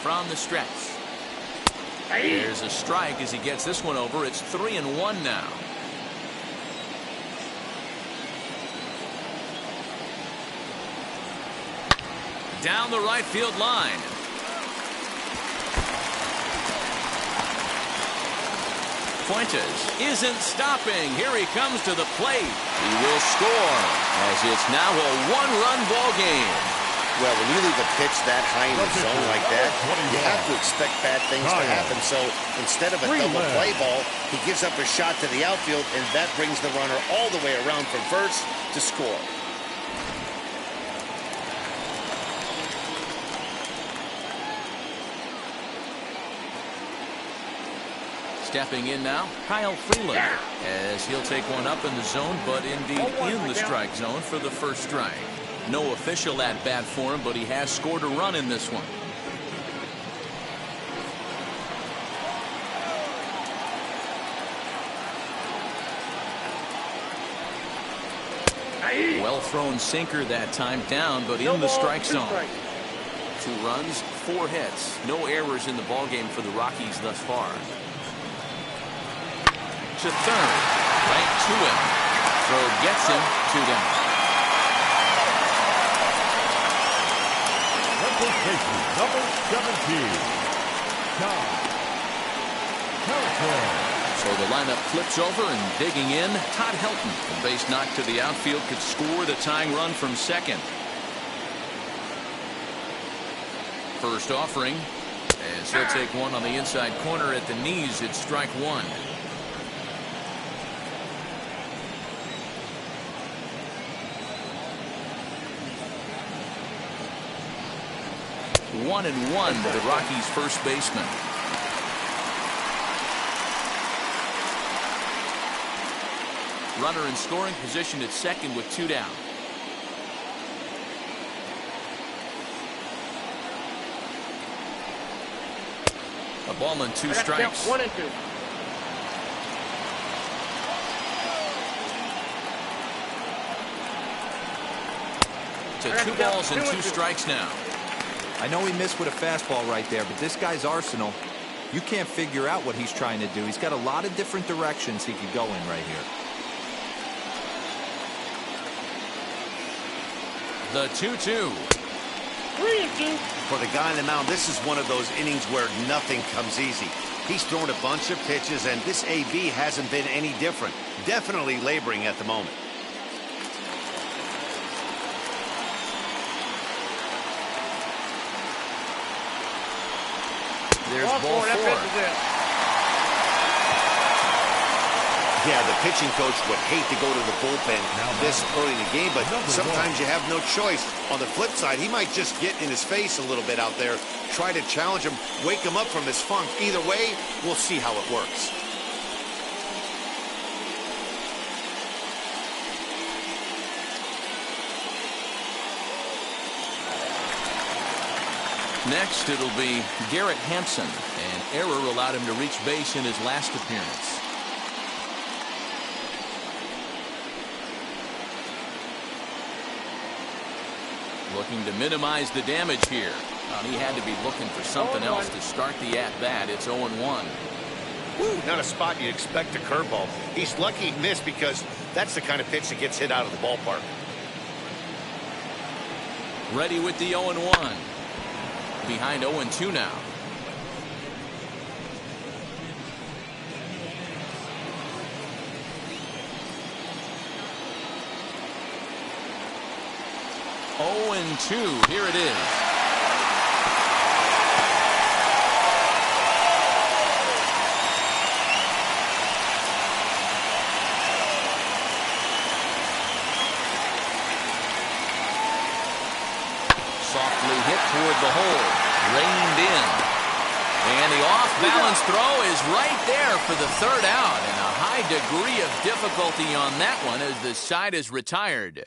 From the stretch. There's a strike as he gets this one over. It's 3-1 now. Down the right field line. Fuentes isn't stopping. Here he comes to the plate. He will score as it's now a 1-run ball game. Well, when you leave a pitch that high in the zone like that, you have to expect bad things to happen. So instead of a double play ball, he gives up a shot to the outfield, and that brings the runner all the way around from first to score. Stepping in now, Kyle Freeland, as he'll take one up in the zone, but indeed in the strike zone for the first strike. No official at bat for him, but he has scored a run in this one. Well thrown sinker that time, down, but in the strike zone. 2 runs, 4 hits. No errors in the ballgame for the Rockies thus far. To third, right to him. Throw gets him, 2 down. Number 17, So the lineup flips over, and digging in, Todd Helton. The base knock to the outfield could score the tying run from second. First offering, as he'll take one on the inside corner at the knees. It's strike 1. One and one to the Rockies' first baseman. Runner in scoring position at second with 2 down. A ball and 2 strikes. 1 and 2. To 2 balls and 2 strikes now. I know he missed with a fastball right there, but this guy's arsenal, you can't figure out what he's trying to do. He's got a lot of different directions he could go in right here. The 2-2. 3 and 2. For the guy on the mound, this is one of those innings where nothing comes easy. He's thrown a bunch of pitches, and this AB hasn't been any different. Definitely laboring at the moment. There's ball 4. Yeah, the pitching coach would hate to go to the bullpen this early in the game, but sometimes you have no choice. On the flip side, he might just get in his face a little bit out there, try to challenge him, wake him up from his funk. Either way, we'll see how it works. Next, it'll be Garrett Hampson. An error allowed him to reach base in his last appearance. Looking to minimize the damage here. He had to be looking for something else to start the at-bat. It's 0-1. Not a spot you'd expect a curveball. He's lucky he missed because that's the kind of pitch that gets hit out of the ballpark. Ready with the 0-1. Behind 0-2 now. Oh, 2. Here it is. Softly hit toward the hole. Reined in. And the off-balance throw is right there for the third out. And a high degree of difficulty on that one as the side is retired.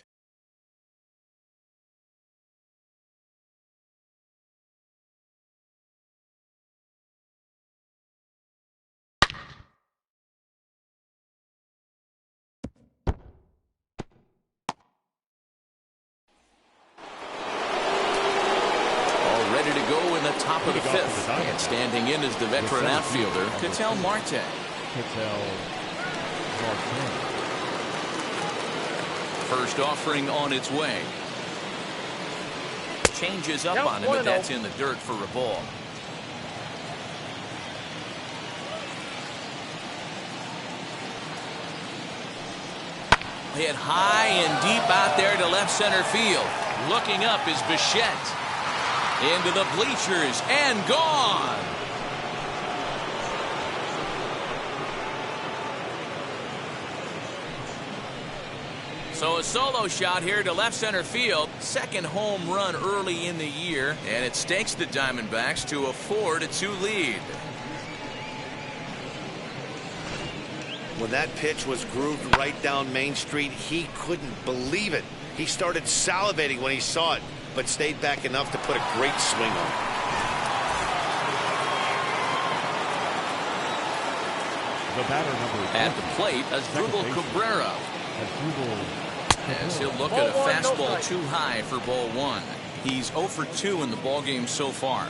Top of the 5th, and standing in is the veteran outfielder, Ketel Marte. First offering on its way. Changes up on him, but that's in the dirt for a ball. Hit high and deep out there to left center field. Looking up is Bichette. Into the bleachers and gone. So a solo shot here to left center field. Second home run early in the year, and it stakes the Diamondbacks to a 4-2 lead. When that pitch was grooved right down Main Street, he couldn't believe it. He started salivating when he saw it, but stayed back enough to put a great swing on it. The batter number At the plate, Asdrubal Cabrera. As he'll look at a fastball too high for ball one. He's 0 for 2 in the ballgame so far.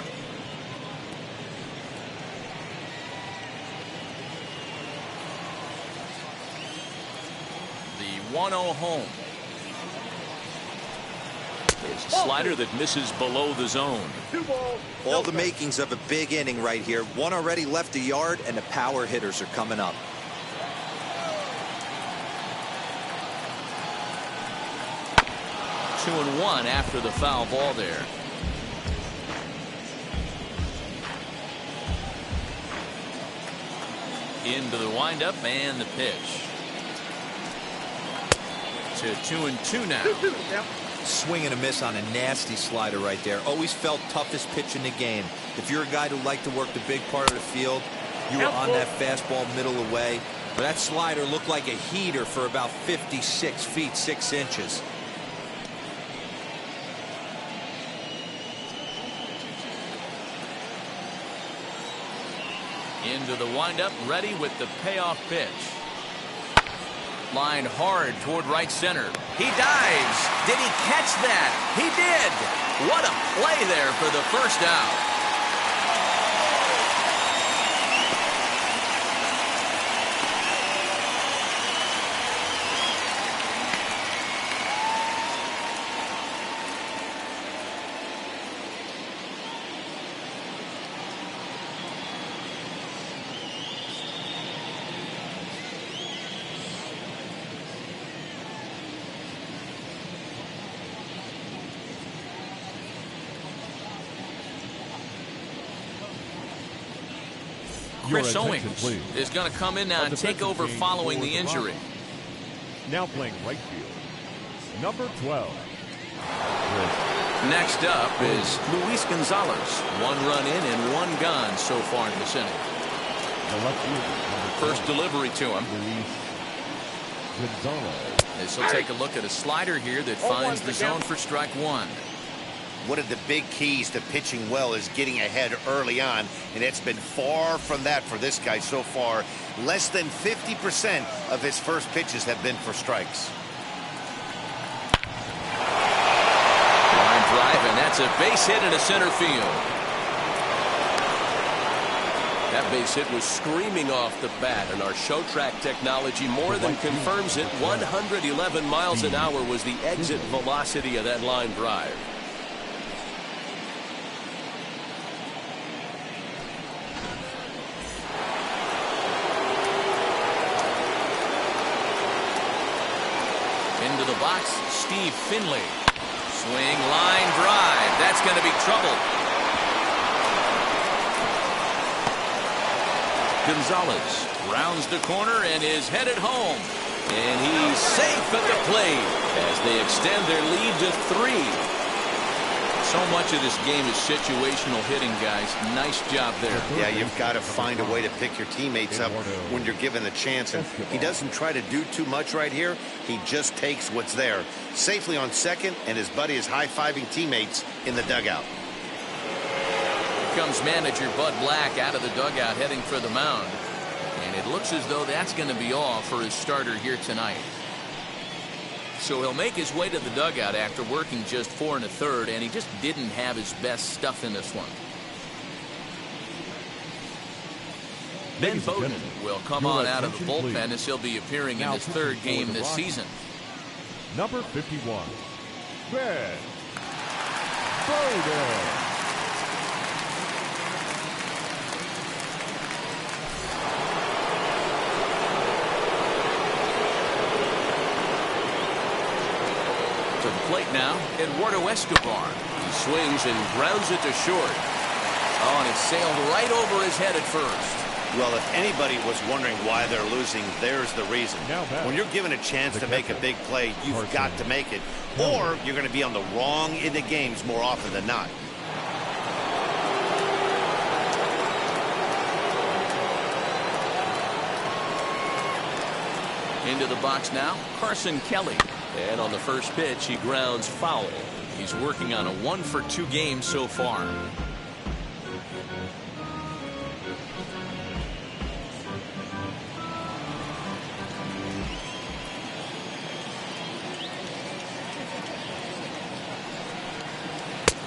The 1-0 home. There's a slider that misses below the zone. All the makings of a big inning right here. One already left the yard, and the power hitters are coming up. Two and one after the foul ball there. Into the windup and the pitch. To 2-2 now. Swing and a miss on a nasty slider right there. Always felt toughest pitch in the game. If you're a guy who liked to work the big part of the field, you were on that fastball middle away. But that slider looked like a heater for about 56 feet 6 inches. Into the windup, ready with the payoff pitch. Line hard toward right center. He dives. Did he catch that? He did. What a play there for the first out. Chris Owings is going to come in now and take over following the injury. Now playing right field, number 12. Next up is Luis Gonzalez. 1 run in and 1 gone so far in this inning. The left fielder, First delivery to him. Luis Gonzalez. This will take a look at a slider here that finds the zone for strike 1. One of the big keys to pitching well is getting ahead early on, and it's been far from that for this guy so far. Less than 50% of his first pitches have been for strikes. Line drive, and that's a base hit into center field. That base hit was screaming off the bat, and our show track technology more than confirms it. 111 miles an hour was the exit velocity of that line drive. Into the box, Steve Finley. Swing, line drive. That's going to be trouble. Gonzalez rounds the corner and is headed home. And he's safe at the plate as they extend their lead to 3. So much of this game is situational hitting, guys. Nice job there. Yeah, you've got to find a way to pick your teammates up when you're given the chance. And he doesn't try to do too much right here. He just takes what's there. Safely on second, and his buddy is high-fiving teammates in the dugout. Here comes manager Bud Black out of the dugout heading for the mound. And it looks as though that's going to be all for his starter here tonight. So he'll make his way to the dugout after working just 4 1/3, and he just didn't have his best stuff in this one. Ben Bowden will come on out of the bullpen as he'll be appearing in his 3rd game this season. Number 51, Ben Bowden. To the plate now, Eduardo Escobar. He swings and grounds it to short. Oh, and it sailed right over his head at first. Well, if anybody was wondering why they're losing, there's the reason. When you're given a chance to make a big play, you've got to make it, or you're going to be on the wrong end of games more often than not. Into the box now, Carson Kelly. And on the first pitch, he grounds foul. He's working on a 1-for-2 game so far.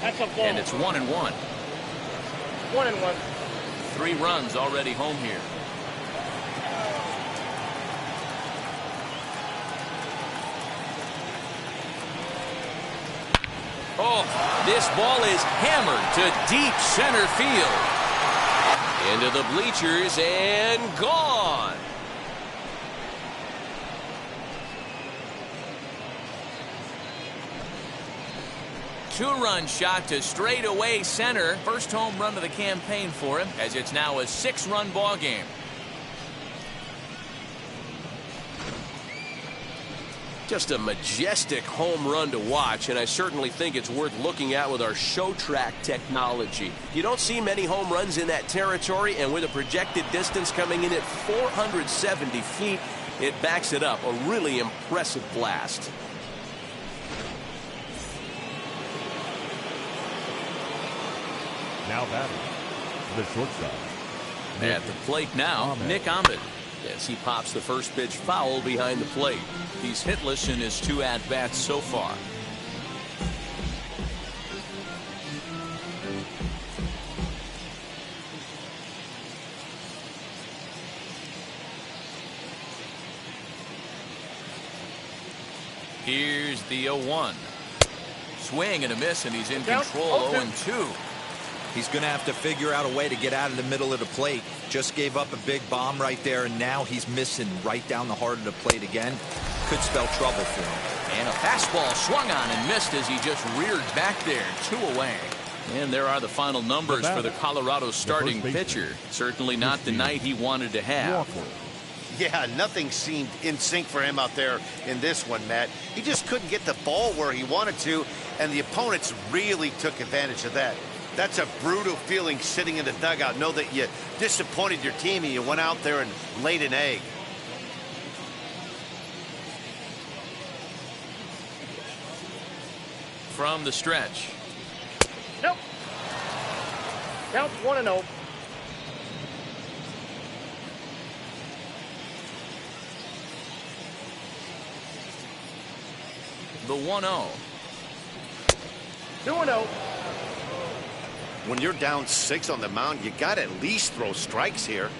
That's a ball. And it's 1-1. 1-1. 3 runs already home here. Oh, this ball is hammered to deep center field. Into the bleachers and gone. Two-run shot to straightaway center. First home run of the campaign for him, as it's now a 6-run ball game. Just a majestic home run to watch, and I certainly think it's worth looking at with our show track technology. You don't see many home runs in that territory, and with a projected distance coming in at 470 feet, it backs it up. A really impressive blast. Now batting, the shortstop. At the plate now, Nick Ahmed. As he pops the first pitch foul behind the plate. He's hitless in his 2 at-bats so far. Here's the 0-1. Swing and a miss, and he's in control. 0-2. He's going to have to figure out a way to get out of the middle of the plate. Just gave up a big bomb right there, and now he's missing right down the heart of the plate again. Could spell trouble for him. And a fastball swung on and missed as he just reared back there. 2 away. And there are the final numbers for the Colorado starting pitcher. Certainly not the night he wanted to have. Yeah, nothing seemed in sync for him out there in this one, Matt. He just couldn't get the ball where he wanted to, and the opponents really took advantage of that. That's a brutal feeling sitting in the dugout. Know that you disappointed your team and you went out there and laid an egg. From the stretch. Nope. Count 1-0. The 1-0. 2-0. When you're down 6 on the mound, you got to at least throw strikes here.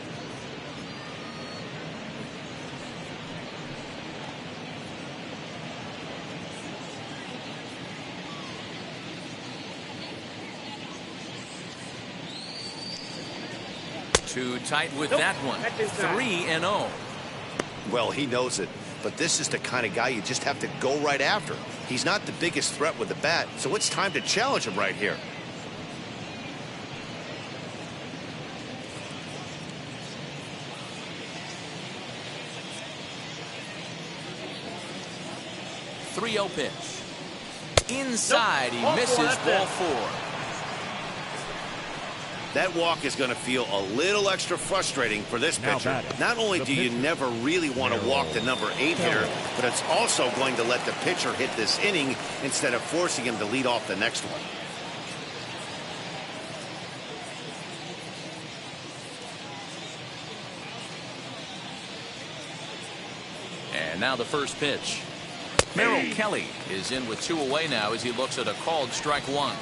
Too tight with that one. 3-0. Well, he knows it, but this is the kind of guy you just have to go right after. He's not the biggest threat with the bat, so it's time to challenge him right here. .30 pitch. Inside, he misses ball 4. That walk is going to feel a little extra frustrating for this pitcher. Not only do you never really want to walk the number 8 hitter, but it's also going to let the pitcher hit this inning instead of forcing him to lead off the next one. And now the first pitch. Merrill Kelly is in with 2 away now as he looks at a called strike 1.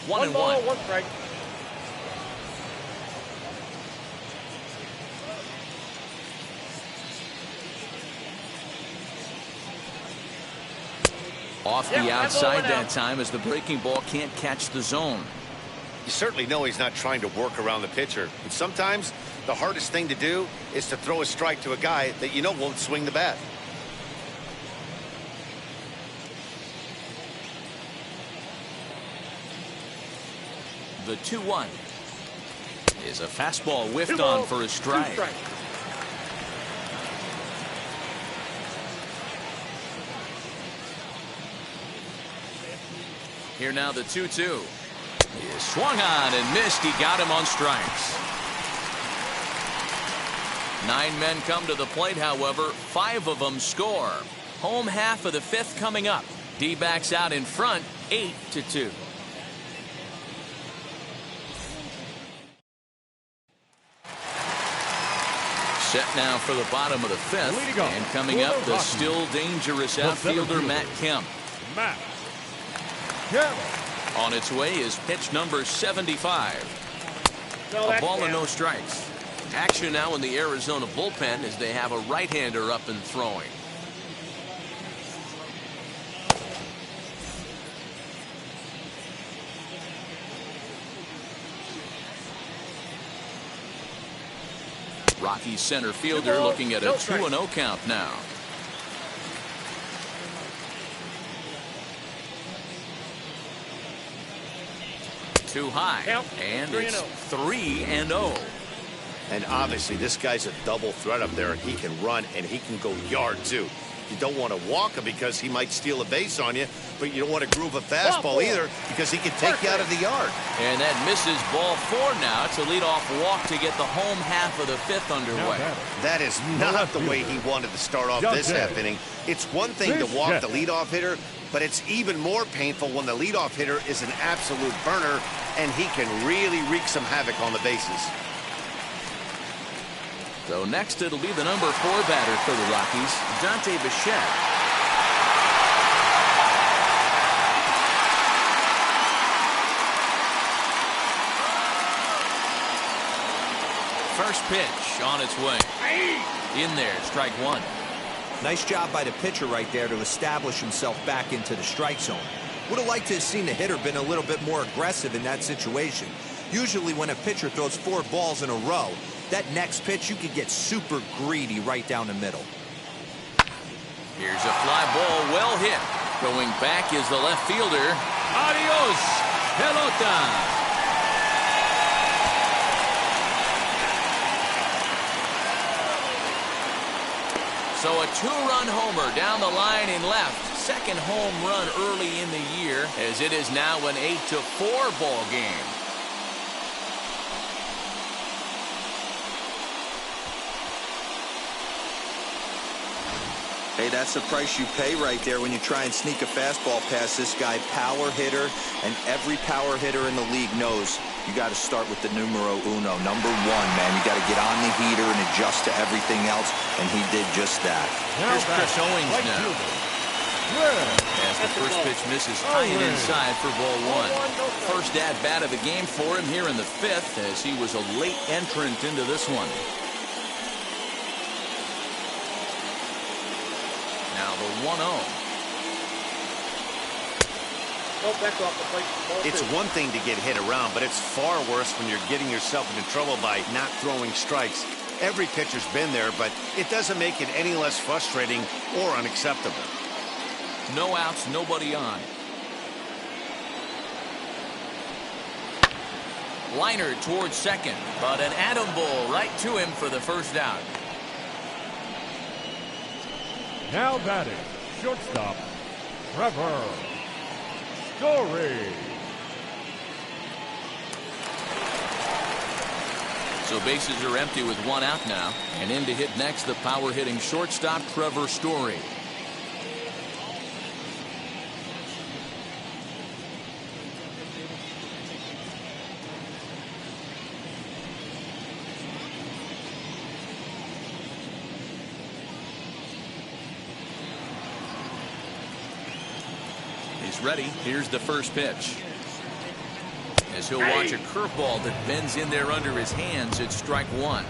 One and one. 1 strike. Off the outside that time as the breaking ball can't catch the zone. You certainly know he's not trying to work around the pitcher. And sometimes the hardest thing to do is to throw a strike to a guy that you know won't swing the bat. The 2-1 is a fastball whiffed on for a strike. Here now the 2-2. He swung on and missed. He got him on strikes. 9 men come to the plate, however. 5 of them score. Home half of the 5th coming up. D-backs out in front, 8-2. Set now for the bottom of the 5th. And coming up, the still dangerous outfielder, Matt Kemp. On its way is pitch number 75. A ball and no strikes. Action now in the Arizona bullpen as they have a right-hander up and throwing. Rockies center fielder looking at a 2-0 count now. Too high, and it's 3-0. And obviously this guy's a double threat up there. He can run and he can go yard too. You don't want to walk him because he might steal a base on you, but you don't want to groove a fastball either because he can take you out of the yard. And that misses ball 4 now. It's a leadoff walk to get the home half of the 5th underway. That is not the way he wanted to start off this half inning. It's one thing to walk the leadoff hitter, but it's even more painful when the leadoff hitter is an absolute burner and he can really wreak some havoc on the bases. So next it'll be the number 4 batter for the Rockies, Dante Bichette. First pitch on its way. In there, strike 1. Nice job by the pitcher right there to establish himself back into the strike zone. Would have liked to have seen the hitter been a little bit more aggressive in that situation. Usually when a pitcher throws 4 balls in a row, that next pitch you could get super greedy right down the middle. Here's a fly ball, well hit. Going back is the left fielder. Adios, pelota. So a 2-run homer down the line in left. Second home run early in the year, as it is now an 8-4 ball game. Hey, that's the price you pay right there when you try and sneak a fastball past this guy. Power hitter, and every power hitter in the league knows you got to start with the numero uno, number 1, man. You got to get on the heater and adjust to everything else, and he did just that. Here's Chris Owings now. As the first pitch misses high and inside for ball 1. First at bat of the game for him here in the 5th, as he was a late entrant into this one. Now the 1-0. It's one thing to get hit around, but it's far worse when you're getting yourself into trouble by not throwing strikes. Every pitcher's been there, but it doesn't make it any less frustrating or unacceptable. No outs, nobody on. Liner towards second, but an atom ball right to him for the first out. Now batting, shortstop, Trevor Story. So bases are empty with 1 out now. And in to hit next, the power-hitting shortstop, Trevor Story. He's ready. Here's the first pitch. As he'll watch a curveball that bends in there under his hands at strike 1.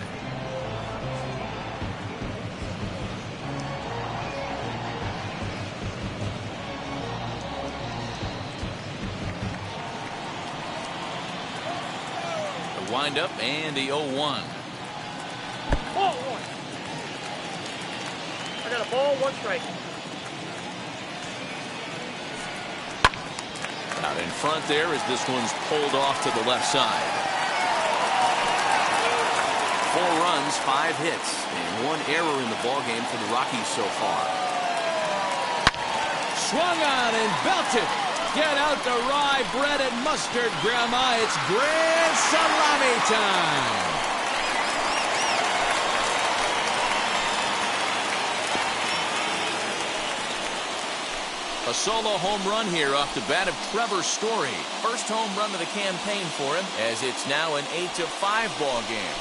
windup and the 0-1. Ball one. I got a ball, 1 strike. Out in front there as this one's pulled off to the left side. 4 runs, 5 hits, and 1 error in the ballgame for the Rockies so far. Swung on and belted. Get out the rye bread and mustard, Grandma. It's grand salami time. A solo home run here off the bat of Trevor Story. First home run of the campaign for him, as it's now an 8-5 ball game.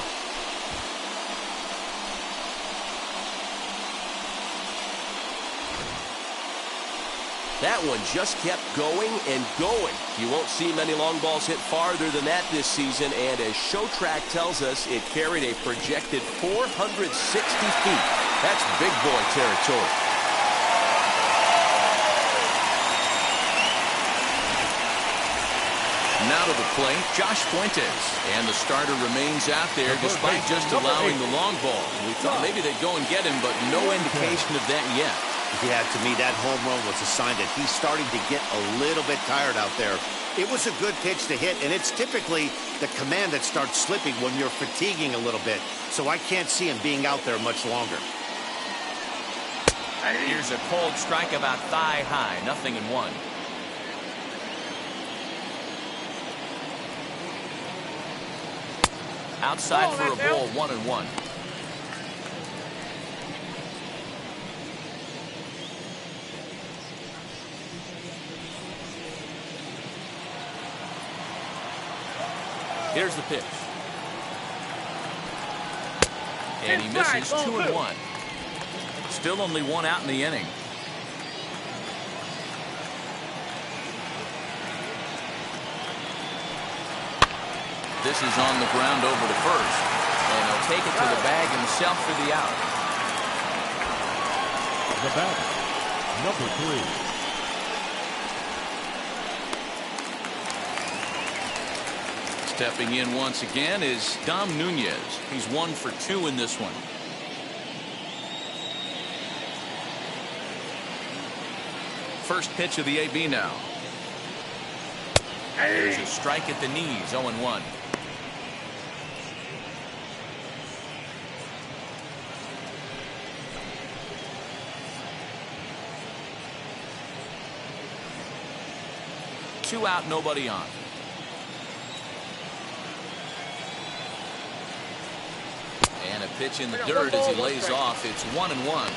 That one just kept going and going. You won't see many long balls hit farther than that this season, and as ShowTrack tells us, it carried a projected 460 feet. That's big boy territory. Now to the plate, Josh Fuentes. And the starter remains out there despite just allowing the long ball. We thought maybe they'd go and get him, but no indication of that yet. Yeah, to me, that home run was a sign that he's starting to get a little bit tired out there. It was a good pitch to hit, and it's typically the command that starts slipping when you're fatiguing a little bit. So I can't see him being out there much longer. Here's a cold strike about thigh high, 0-1. Outside for a ball, 1-1. Here's the pitch. And he misses 2-1. Still only 1 out in the inning. This is on the ground over to first. And he'll take it to the bag himself for the out. The batter, number 3. Stepping in once again is Dom Nunez. He's 1 for 2 in this one. First pitch of the AB now. There's a strike at the knees, 0-1. Two out, nobody on. And a pitch in the dirt as he lays off. It's 1-1.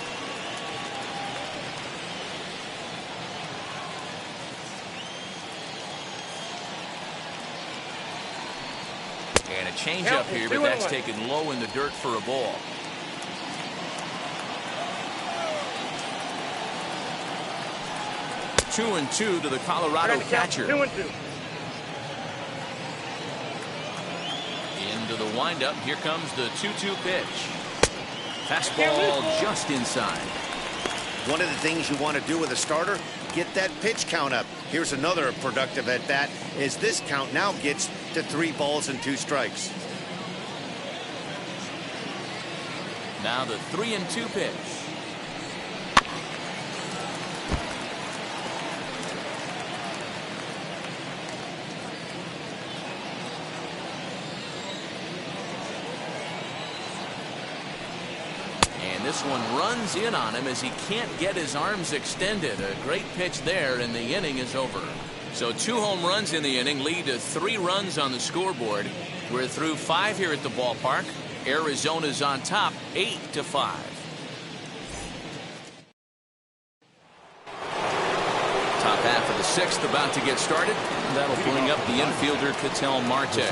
And a changeup here, but that's taken low in the dirt for a ball. Two and two to the Colorado catcher. 2-2. Into the windup. Here comes the 2-2 pitch. Fastball just inside. One of the things you want to do with a starter, get that pitch count up. Here's another productive at bat, as this count now gets to 3 balls and 2 strikes. Now the 3-2 pitch. This one runs in on him as he can't get his arms extended. A great pitch there, and the inning is over. So 2 home runs in the inning lead to 3 runs on the scoreboard. We're through 5 here at the ballpark. Arizona's on top, 8-5. Top half of the 6th about to get started. That'll bring up the infielder Ketel Marte.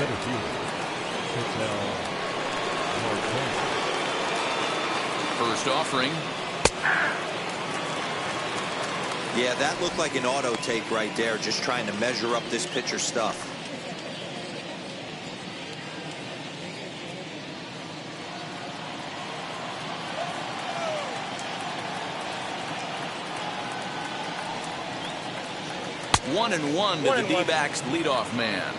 First offering. Yeah, that looked like an auto take right there, just trying to measure up this pitcher's stuff. One and one to the D-backs leadoff man.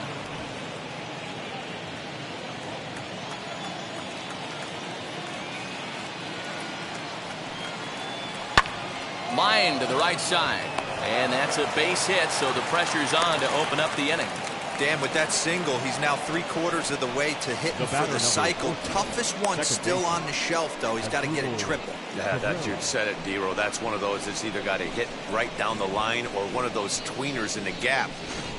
Line to the right side. And that's a base hit, so the pressure's on to open up the inning. Dan, with that single, he's now 3/4 of the way to hitting for the cycle. Toughest one still on the shelf, though. He's got to get it triple. Yeah, you said it, Dero. That's one of those that's either got to hit right down the line or one of those tweeners in the gap.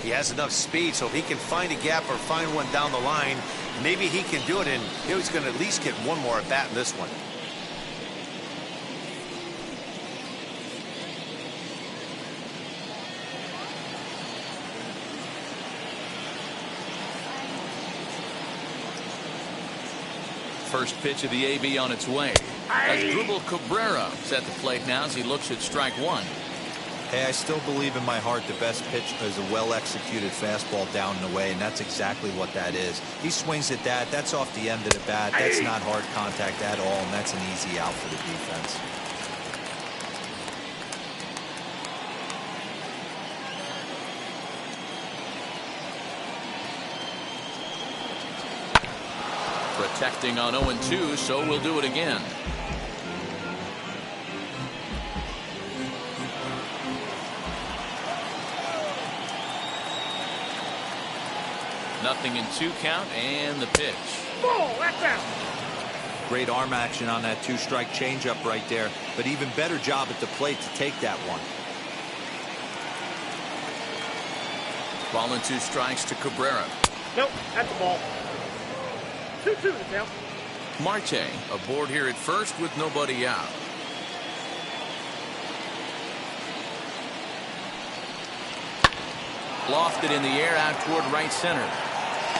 He has enough speed, so if he can find a gap or find one down the line, maybe he can do it, and he's going to at least get one more at bat in this one. First pitch of the AB on its way. As Drupal Cabrera is at the plate now as he looks at strike one. Hey, I still believe in my heart the best pitch is a well-executed fastball down and away, and that's exactly what that is. He swings at that. That's off the end of the bat. That's not hard contact at all, and that's an easy out for the defense. Protecting on 0-2, so we'll do it again. Nothing in 2 count, and the pitch. Ball, that's out. Great arm action on that 2-strike changeup right there, but even better job at the plate to take that one. Ball and 2 strikes to Cabrera. Nope, that's a ball. 2-2 the count. Marte aboard here at first with nobody out. Lofted in the air out toward right center.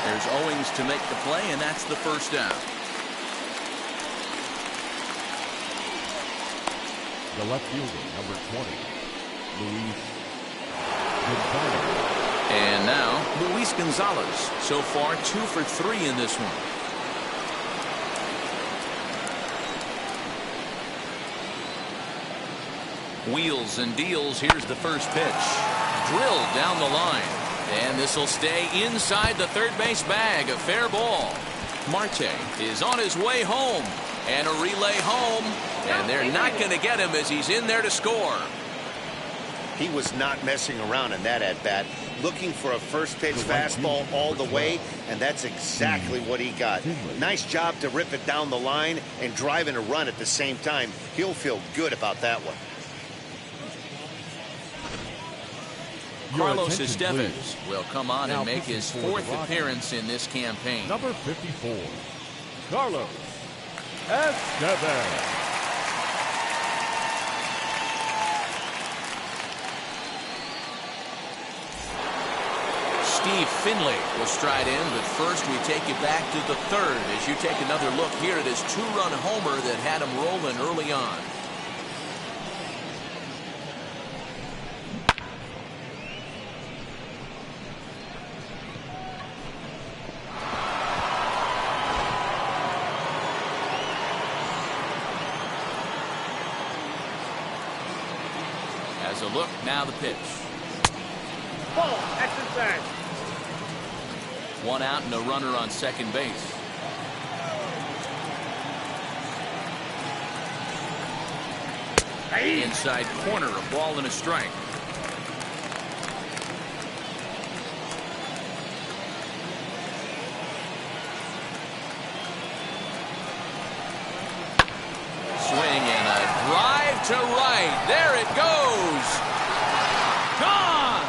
There's Owings to make the play, and that's the first out. The left fielder, number 20, Luis Gonzalez. And now, Luis Gonzalez. So far, 2 for 3 in this one. Wheels and deals. Here's the first pitch. Drilled down the line. And this will stay inside the third base bag. A fair ball. Marte is on his way home. And a relay home. And they're not going to get him as he's in there to score. He was not messing around in that at-bat, looking for a first-pitch fastball all the way, and that's exactly what he got. Nice job to rip it down the line and drive in a run at the same time. He'll feel good about that one. Carlos Estevez will come on and make his 4th appearance in this campaign. Number 54, Carlos Estevez. Steve Finley will stride in, but first we take you back to the 3rd as you take another look here at his 2-run homer that had him rolling early on. As a look, now the pitch. Ball, that's inside. 1 out and a runner on second base. Inside corner, a ball and a strike. Swing and a drive to right. There it goes. Gone.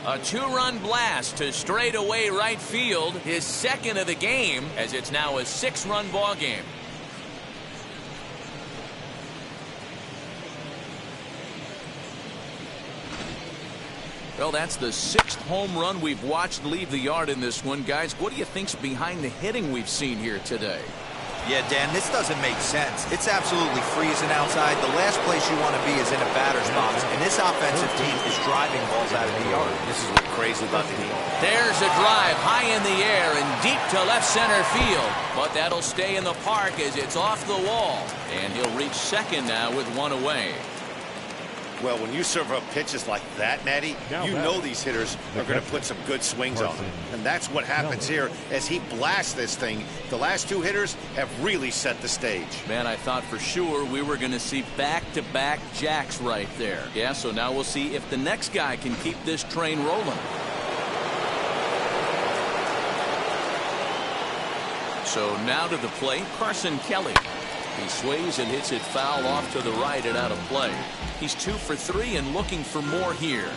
A 2-run blast to straightaway right field, his 2nd of the game, as it's now a 6-run ball game. Well, that's the 6th home run we've watched leave the yard in this one. Guys, what do you think's behind the hitting we've seen here today? Yeah, Dan, this doesn't make sense. It's absolutely freezing outside. The last place you want to be is in a batter's box, and this offensive team is driving balls out of the yard. This is what's crazy about the game. There's a drive high in the air and deep to left center field, but that'll stay in the park as it's off the wall, and he'll reach second now with 1 away. Well, when you serve up pitches like that, Natty, you know these hitters are going to put some good swings on them. And that's what happens here as he blasts this thing. The last two hitters have really set the stage. Man, I thought for sure we were going to see back-to-back jacks right there. Yeah, so now we'll see if the next guy can keep this train rolling. So now to the plate, Carson Kelly. He swings and hits it foul off to the right and out of play. He's 2 for 3 and looking for more here.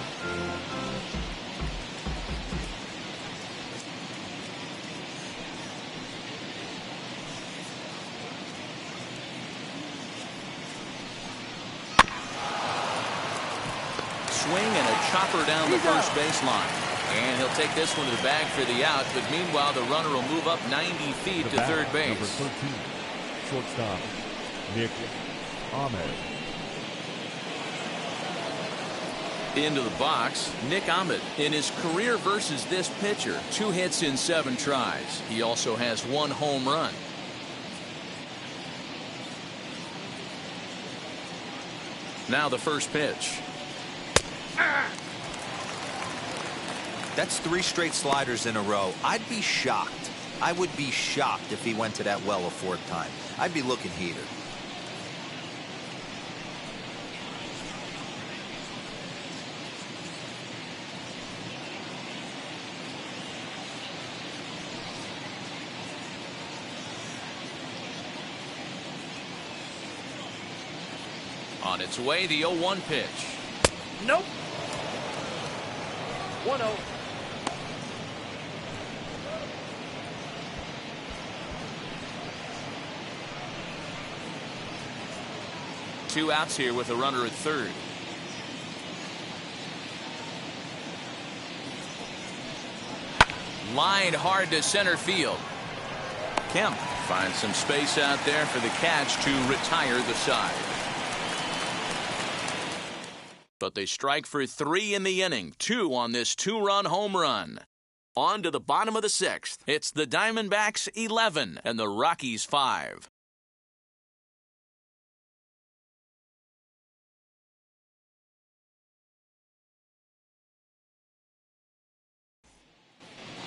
Swing and a chopper down the first baseline. And he'll take this one to the bag for the out, but meanwhile the runner will move up 90 feet to third base. Number 13, shortstop, Nick Ahmed. Into the box, Nick Ahmed. In his career versus this pitcher, 2 hits in 7 tries. He also has 1 home run. Now the first pitch. That's 3 straight sliders in a row. I'd be shocked. I would be shocked if he went to that well a 4th time. I'd be looking heated. On its way, the 0-1 pitch. Nope. 1-0. Two outs here with a runner at third. Lined hard to center field. Kemp finds some space out there for the catch to retire the side. But they strike for 3 in the inning, 2 on this 2-run home run. On to the bottom of the 6th. It's the Diamondbacks 11 and the Rockies 5.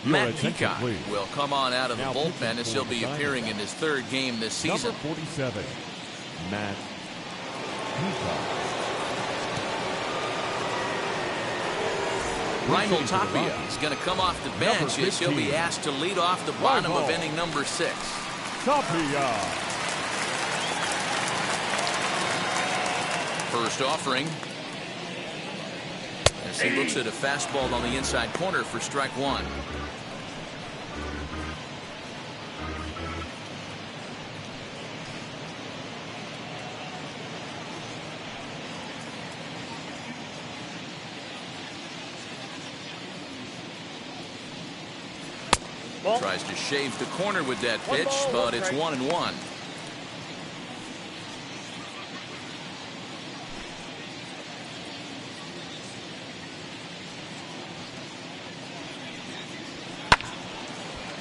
Matt Peacock will come on out of the bullpen as he'll be appearing in his 3rd game this season. Number 47, Matt Peacock. Raimel Tapia is going to come off the bench as he'll be asked to lead off the bottom of inning number 6. Tapia. First offering. As he looks at a fastball on the inside corner for strike 1. Tries to shave the corner with that pitch, but it's 1-1.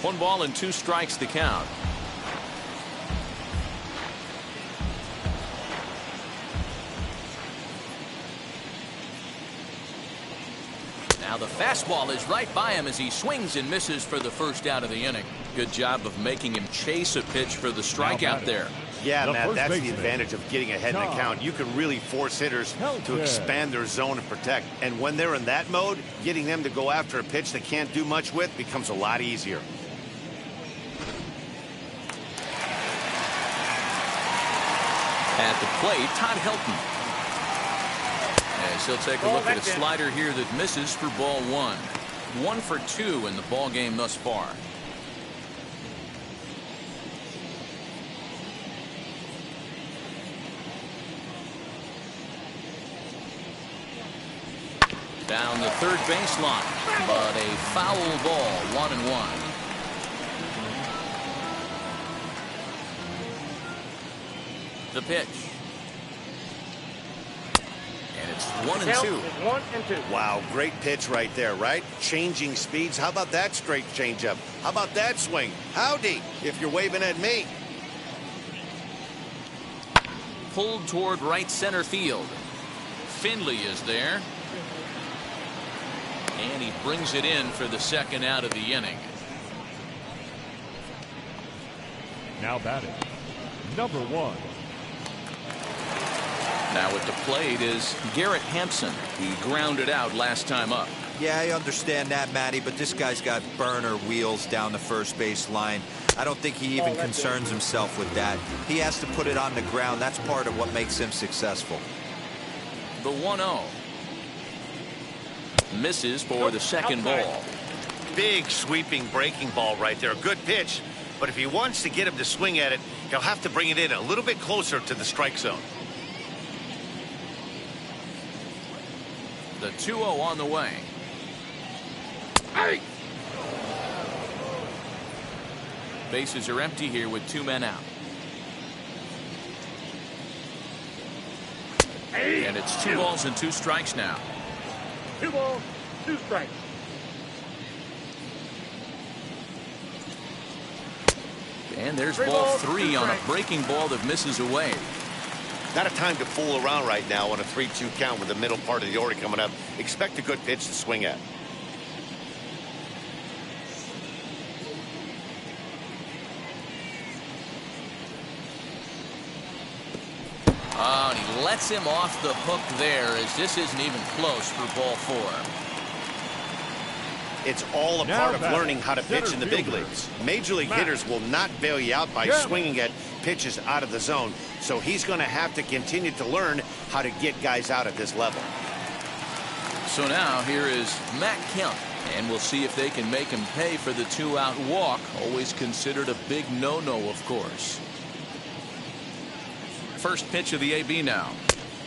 One ball and 2 strikes the count. Now the fastball is right by him as he swings and misses for the first out of the inning. Good job of making him chase a pitch for the strikeout there. Yeah, Matt, that's the advantage of getting ahead in the count. You can really force hitters to expand their zone and protect. And when they're in that mode, getting them to go after a pitch they can't do much with becomes a lot easier. At the plate, Todd Helton. As he'll take a look at a slider here that misses for ball 1. 1 for 2 in the ball game thus far. Down the third baseline, but a foul ball, 1-1. The pitch. And it's 1-2. Wow, great pitch right there, right? Changing speeds. How about that straight changeup? How about that swing? Howdy, if you're waving at me. Pulled toward right center field. Finley is there. And he brings it in for the second out of the inning. Now batting, number 1. Now at the plate is Garrett Hampson. He grounded out last time up. Yeah, I understand that, Matty, but this guy's got burner wheels down the first base line. I don't think he even concerns himself with that. He has to put it on the ground. That's part of what makes him successful. The 1-0. Misses for the second ball. Big sweeping breaking ball right there. A good pitch, but if he wants to get him to swing at it, he'll have to bring it in a little bit closer to the strike zone. The 2-0 on the way. Hey! Bases are empty here with 2 men out. And it's 2 balls and 2 strikes now. 2 balls, 2 strikes. And there's ball 3 on a breaking ball that misses away. Not a time to fool around right now on a 3-2 count with the middle part of the order coming up. Expect a good pitch to swing at. Oh, and he lets him off the hook there as this isn't even close for ball 4. It's all a part of learning how to pitch in the big leagues. Major league hitters will not bail you out by swinging at pitches out of the zone, so he's going to have to continue to learn how to get guys out at this level. So now here is Matt Kemp, and we'll see if they can make him pay for the 2-out walk. Always considered a big no-no, of course. First pitch of the AB now.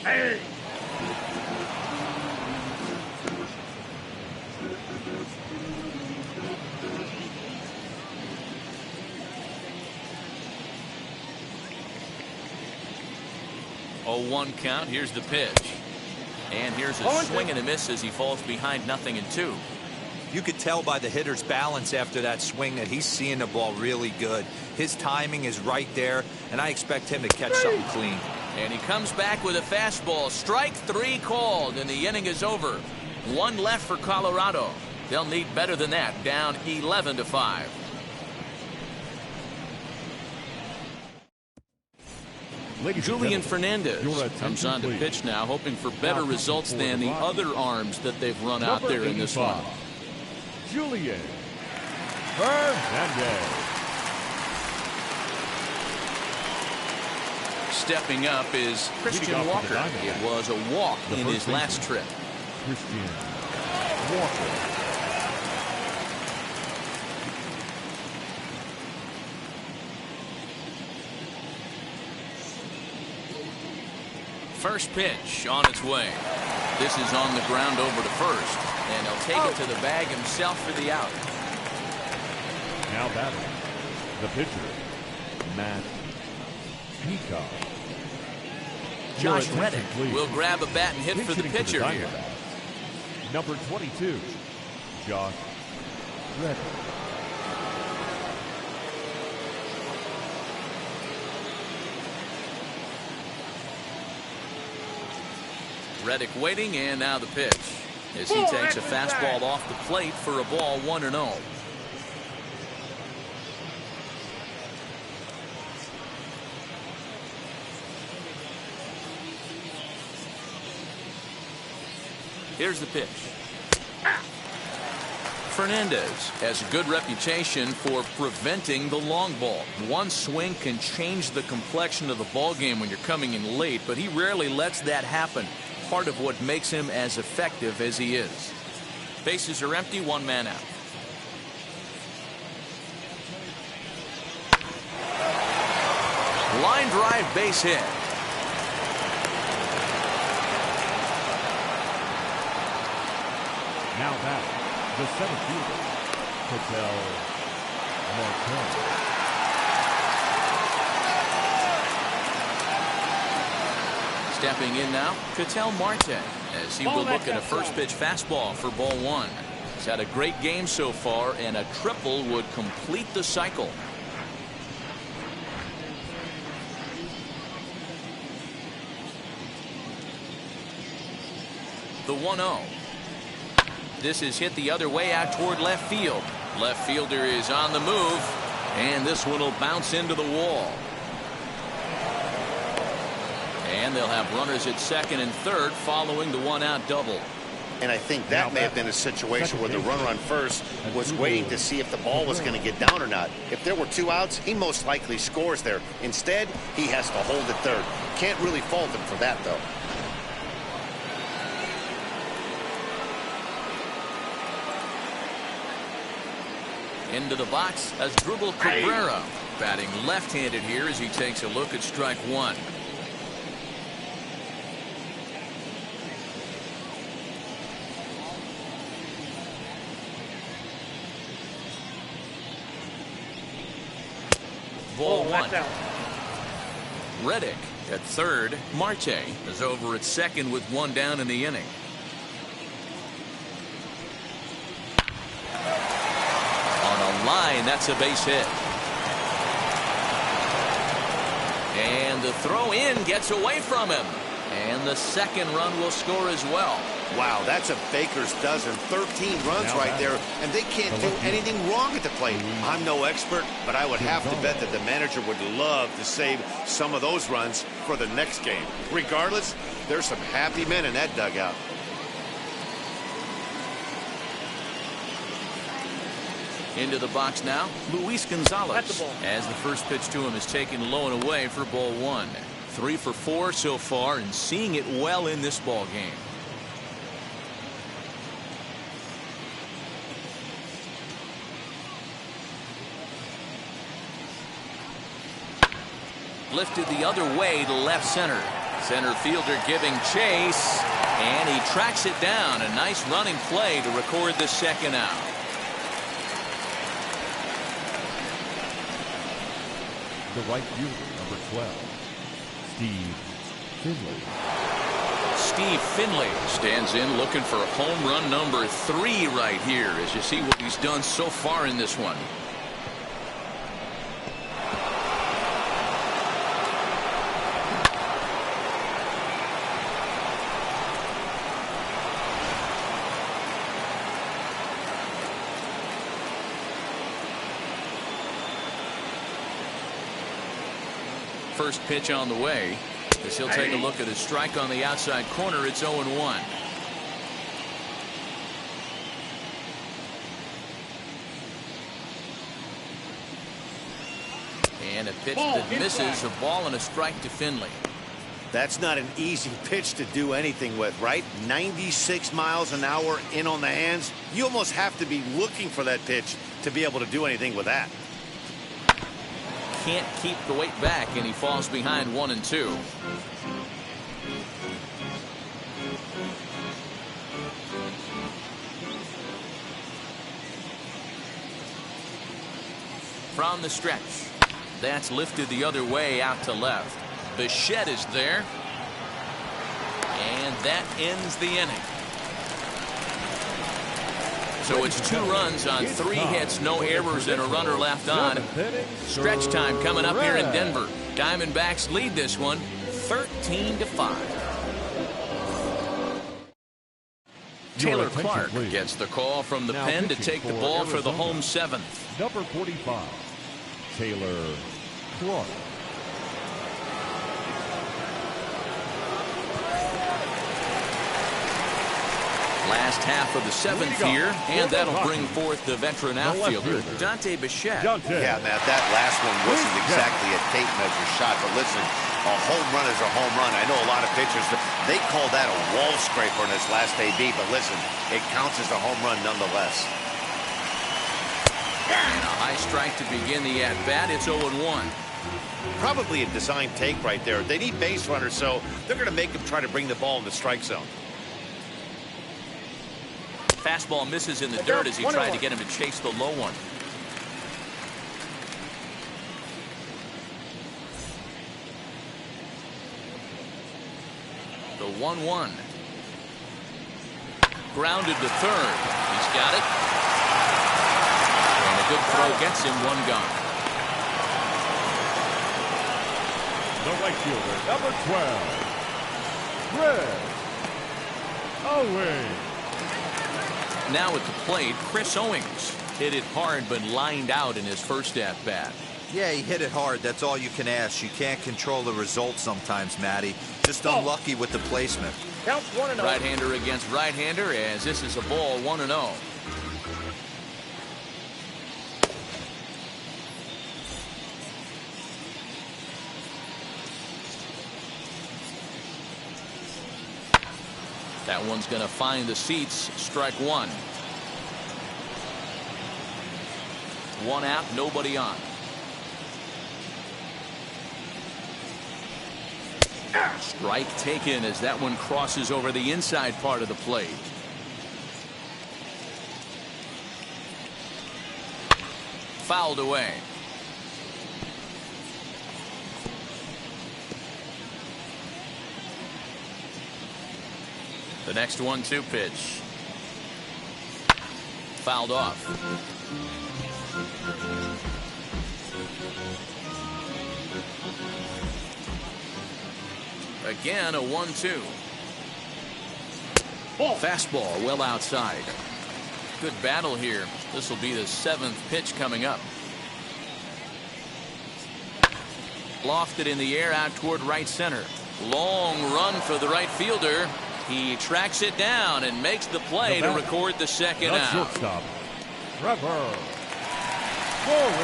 Hey! Oh, 1 count. Here's the pitch. And here's a swing and a miss as he falls behind 0-2. You could tell by the hitter's balance after that swing that he's seeing the ball really good. His timing is right there, and I expect him to catch something clean. And he comes back with a fastball. Strike 3 called, and the inning is over. 1 left for Colorado. They'll need better than that. Down 11-5. Julian Fernandez comes on to pitch now, hoping for better results than the other arms that they've run out there in this one. Julian Fernandez. Stepping up is Christian Walker. It was a walk in his last trip. Christian Walker. First pitch on its way. This is on the ground over to first, and he'll take it to the bag himself for the out. Now batting, the pitcher, Matt Peacock. Josh Reddick will grab a bat and hit for the pitcher here. Number 22, Josh Reddick. Reddick waiting, and now the pitch as he takes a fastball off the plate for a ball 1-0. Here's the pitch. Fernandez has a good reputation for preventing the long ball. One swing can change the complexion of the ball game when you're coming in late, but he rarely lets that happen. Part of what makes him as effective as he is. Bases are empty, 1 man out. Line drive base hit. Now back, the center fielder, Ketel Marte. Stepping in now, Ketel Marte, as he will look at a first pitch fastball for ball 1. He's had a great game so far, and a triple would complete the cycle. the 1-0. This is hit the other way out toward left field. Left fielder is on the move, and this one will bounce into the wall. And they'll have runners at second and third following the one-out double. And I think that may have been a situation where the runner on first was waiting to see if the ball was going to get down or not. If there were 2 outs, he most likely scores there. Instead, he has to hold at third. Can't really fault him for that, though. Into the box as Dribble Cabrera, batting left-handed here as he takes a look at strike one. Ball one. Reddick at third. Marte is over at second with one down in the inning. On a line, that's a base hit. And the throw in gets away from him. And the second run will score as well. Wow, that's a baker's dozen. 13 runs right there, and they can't do anything wrong at the plate. I'm no expert, but I would have to bet that the manager would love to save some of those runs for the next game. Regardless, there's some happy men in that dugout. Into the box now, Luis Gonzalez, as the first pitch to him is taken low and away for ball one. 3 for 4 so far, and seeing it well in this ball game. Lifted the other way to left center. Center fielder giving chase, and he tracks it down. A nice running play to record the second out. The right fielder, number 12, Steve Finley. Steve Finley stands in looking for home run number 3 right here as you see what he's done so far in this one. First pitch on the way as he'll take a look at a strike on the outside corner. It's 0-1. And a pitch that misses, a ball and a strike to Finley. That's not an easy pitch to do anything with, right? 96 miles an hour in on the hands. You almost have to be looking for that pitch to be able to do anything with that. Can't keep the weight back, and he falls behind 1-2. From the stretch, that's lifted the other way out to left. Bichette is there, and that ends the inning. So it's 2 runs on 3 hits, no errors, and a runner left on. Stretch time coming up here in Denver. Diamondbacks lead this one 13-5. Taylor Clark gets the call from the pen to take the ball for the home 7th. Number 45, Taylor Clark. Last half of the 7th here, and that'll bring forth the veteran outfielder, Dante Bichette. Yeah, Matt, that last one wasn't exactly a tape measure shot, but listen, a home run is a home run. I know a lot of pitchers, they call that a wall scraper in his last AB, but listen, it counts as a home run nonetheless. And a high strike to begin the at-bat. It's 0-1. Probably a design take right there. They need base runners, so they're going to make him try to bring the ball in the strike zone. Fastball misses in the dirt as he tried to get him to chase the low one. The 1-1. Grounded to third. He's got it. And a good throw gets him 1 gone. The right fielder, number 12, Red. Away. Now at the plate, Chris Owings hit it hard but lined out in his first at-bat. Yeah, he hit it hard. That's all you can ask. You can't control the result sometimes, Matty. Just unlucky with the placement. Count 1-0. Right-hander against right-hander, as this is a ball 1-0. That one's going to find the seats. Strike one. One out, nobody on. Strike taken as that one crosses over the inside part of the plate. Fouled away. The next 1-2 pitch. Fouled off. Again, a 1-2. Fastball well outside. Good battle here. This will be the 7th pitch coming up. Lofted in the air out toward right center. Long run for the right fielder. He tracks it down and makes the play to record the second out. Shortstop, Trevor Story.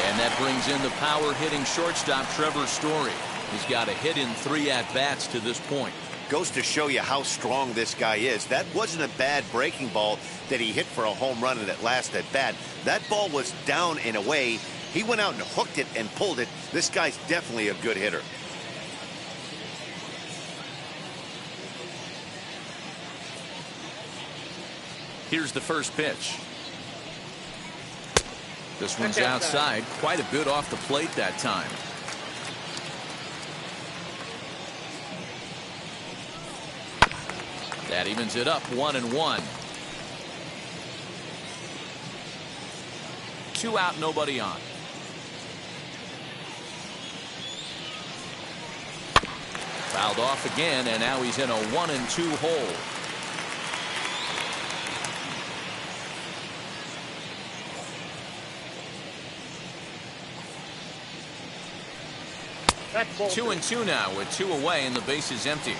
And that brings in the power hitting shortstop Trevor Story. He's got a hit in 3 at-bats to this point. Goes to show you how strong this guy is. That wasn't a bad breaking ball that he hit for a home run in that last at-bat. That ball was down and away. He went out and hooked it and pulled it. This guy's definitely a good hitter. Here's the first pitch. This one's outside. Quite a bit off the plate that time. That evens it up 1-1. 2 out, nobody on. Fouled off again, and now he's in a 1-2 hole. That's ball 2-2 now with 2 away and the base is empty.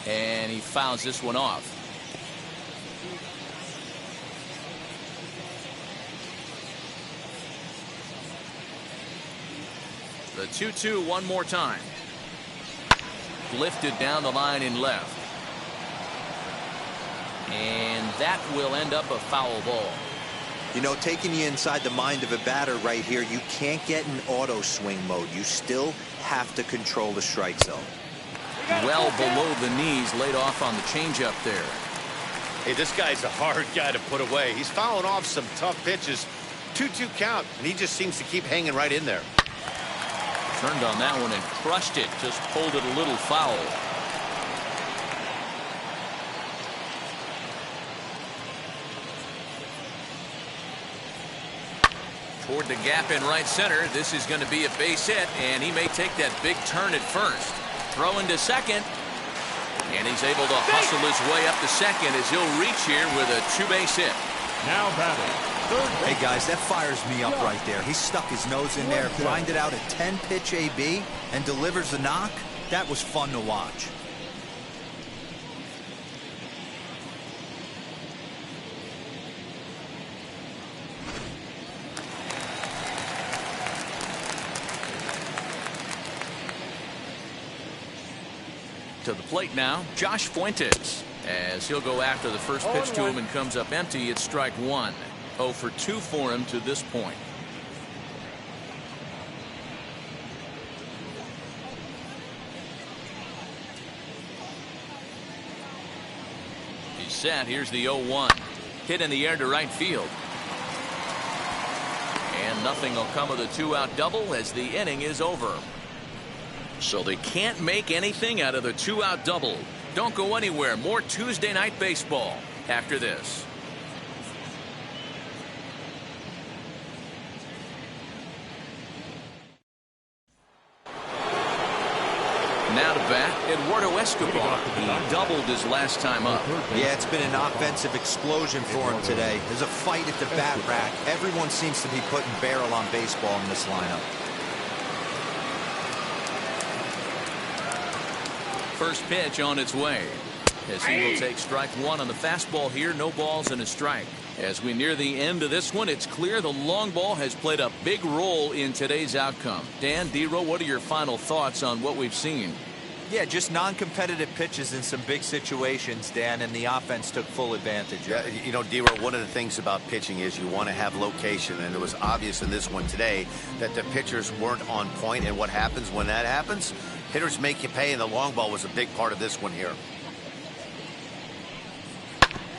And he fouls this one off. The 2-2 one more time. Lifted down the line in left. And that will end up a foul ball. You know, taking you inside the mind of a batter right here, you can't get in auto swing mode. You still have to control the strike zone. Well below the knees, laid off on the changeup there. Hey, this guy's a hard guy to put away. He's fouling off some tough pitches. 2-2 count, and he just seems to keep hanging right in there. Turned on that one and crushed it. Just pulled it a little foul. Toward the gap in right center. This is going to be a base hit, and he may take that big turn at first. Throwing to second. And he's able to hustle his way up to second as he'll reach here with a 2-base hit. Now batting, third base. Hey, guys, that fires me up right there. He stuck his nose in there, grinded out a 10-pitch AB, and delivers the knock. That was fun to watch. To the plate now, Josh Fuentes. As he'll go after the first pitch to him and comes up empty, it's strike one. 0 for 2 for him to this point. He's set. Here's the 0-1. Hit in the air to right field. And nothing will come of the 2-out double as the inning is over. So they can't make anything out of the 2-out double. Don't go anywhere. More Tuesday Night Baseball after this. Now to bat, Eduardo Escobar. He doubled his last time up. Yeah, it's been an offensive explosion for him today. There's a fight at the bat rack. Everyone seems to be putting barrel on baseball in this lineup. First pitch on its way. As he will take strike one on the fastball here. No balls and a strike. As we near the end of this one, it's clear the long ball has played a big role in today's outcome. Dan, D-Row, what are your final thoughts on what we've seen? Yeah, just non-competitive pitches in some big situations, Dan, and the offense took full advantage. Yeah, you know, D-Row, one of the things about pitching is you want to have location, and it was obvious in this one today that the pitchers weren't on point, and what happens when that happens? Hitters make you pay, and the long ball was a big part of this one here.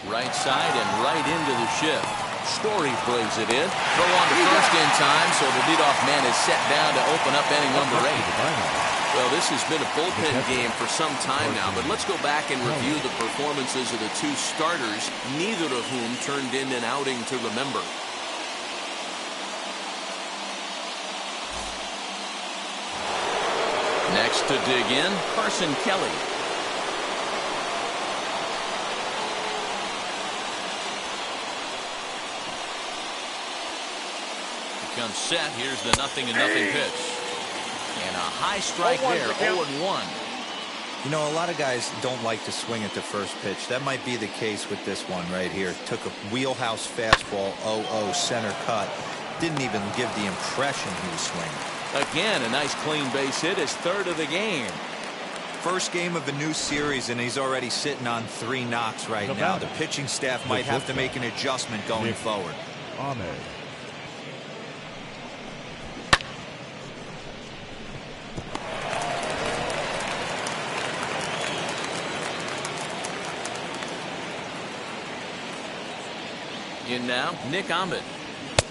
Right side and right into the shift. Story brings it in. Throw on to first in time, so the leadoff man is set down to open up inning number 8. Well, this has been a bullpen game for some time now, but let's go back and review the performances of the two starters, neither of whom turned in an outing to remember. Next to dig in, Carson Kelly. Comes set. Here's the 0-0 pitch. And a high strike there, 0-1. You know, a lot of guys don't like to swing at the first pitch. That might be the case with this one right here. Took a wheelhouse fastball, 0-0 center cut. Didn't even give the impression he was swinging. Again, a nice clean base hit, his third of the game. First game of a new series, and he's already sitting on 3 knocks right now. The pitching staff might have to make an adjustment going forward. Ahmed. In now, Nick Ahmed.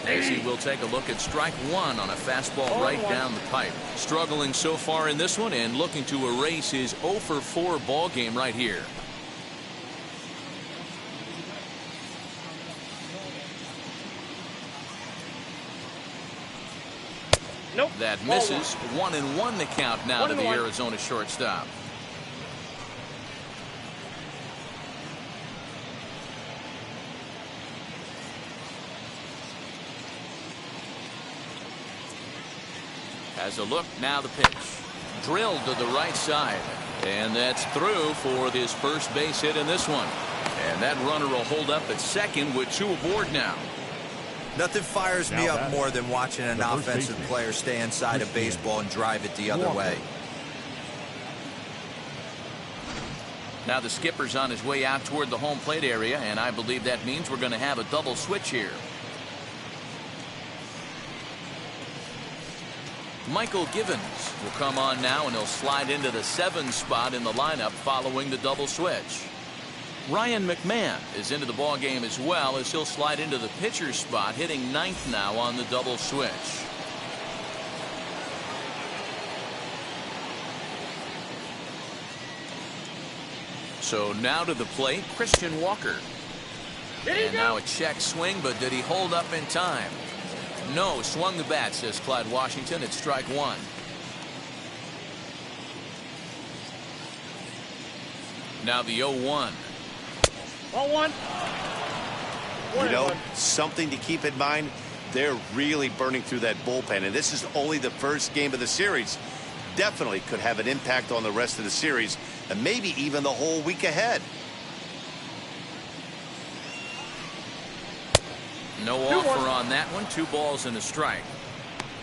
As he will take a look at strike one on a fastball right down the pipe. Struggling so far in this one and looking to erase his 0-for-4 ball game right here. Nope. That misses. 1-1 the count now to the Arizona shortstop. Has a look, now the pitch. Drilled to the right side. And that's through for his first base hit in this one. And that runner will hold up at second with 2 aboard now. Nothing fires me up more than watching an offensive player stay inside of baseball and drive it the other way. Now the skipper's on his way out toward the home plate area, and I believe that means we're going to have a double switch here. Michael Givens will come on now, and he'll slide into the 7 spot in the lineup following the double switch. Ryan McMahon is into the ball game as well, as he'll slide into the pitcher spot, hitting 9th now on the double switch. So now to the plate, Christian Walker. And now a check swing, but did he hold up in time? No, swung the bat, says Clyde Washington. It's strike one. Now the 0-1. 0-1. You know, something to keep in mind, they're really burning through that bullpen, and this is only the first game of the series. Definitely could have an impact on the rest of the series, and maybe even the whole week ahead. No offer on that one. 2 balls and a strike.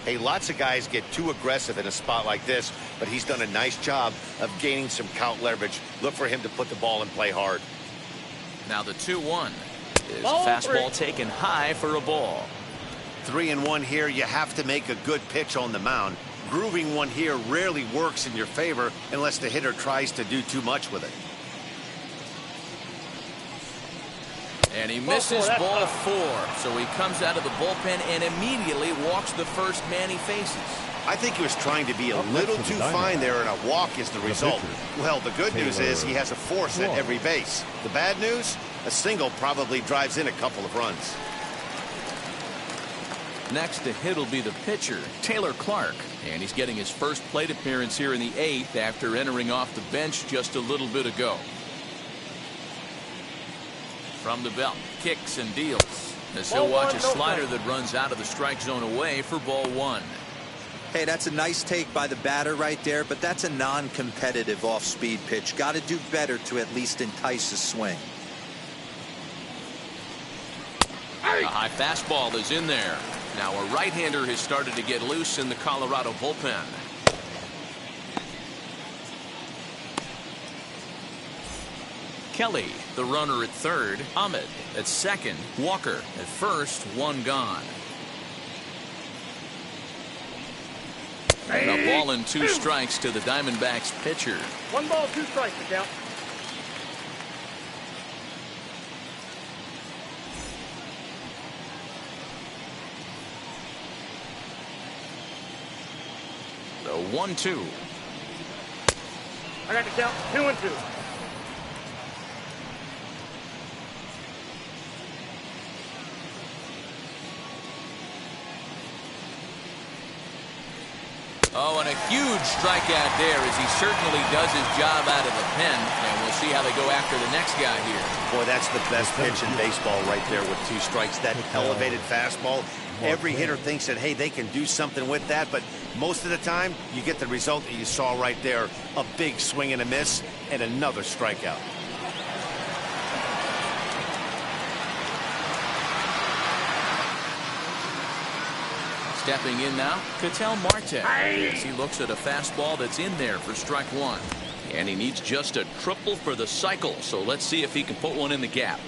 Hey, lots of guys get too aggressive in a spot like this, but he's done a nice job of gaining some count leverage. Look for him to put the ball in play hard. Now the 2-1 is fastball taken high for a ball. 3-1 here. You have to make a good pitch on the mound. Grooving one here rarely works in your favor unless the hitter tries to do too much with it. And he misses ball 4. So he comes out of the bullpen and immediately walks the first man he faces. I think he was trying to be a little too fine there, and a walk is the result. Well, the good news is he has a force at every base. The bad news, a single probably drives in a couple of runs. Next to hit will be the pitcher, Taylor Clark. And he's getting his first plate appearance here in the 8th after entering off the bench just a little bit ago. From the belt, kicks and deals. As he'll watch a slider that runs out of the strike zone away for ball 1. Hey, that's a nice take by the batter right there, but that's a non-competitive off-speed pitch. Got to do better to at least entice a swing. A high fastball is in there. Now a right-hander has started to get loose in the Colorado bullpen. Kelly, the runner at third. Ahmed at second. Walker at first. 1 gone. And a ball and 2 strikes to the Diamondbacks pitcher. 1 ball, 2 strikes to count. The 1-2. I got to count 2 and 2. Oh, and a huge strikeout there as he certainly does his job out of the pen. And we'll see how they go after the next guy here. Boy, that's the best pitch in baseball right there with 2 strikes. That elevated fastball. Every hitter thinks that, hey, they can do something with that. But most of the time, you get the result that you saw right there. A big swing and a miss and another strikeout. Stepping in now, Ketel Marte. As he looks at a fastball that's in there for strike 1. And he needs just a triple for the cycle. So let's see if he can put one in the gap.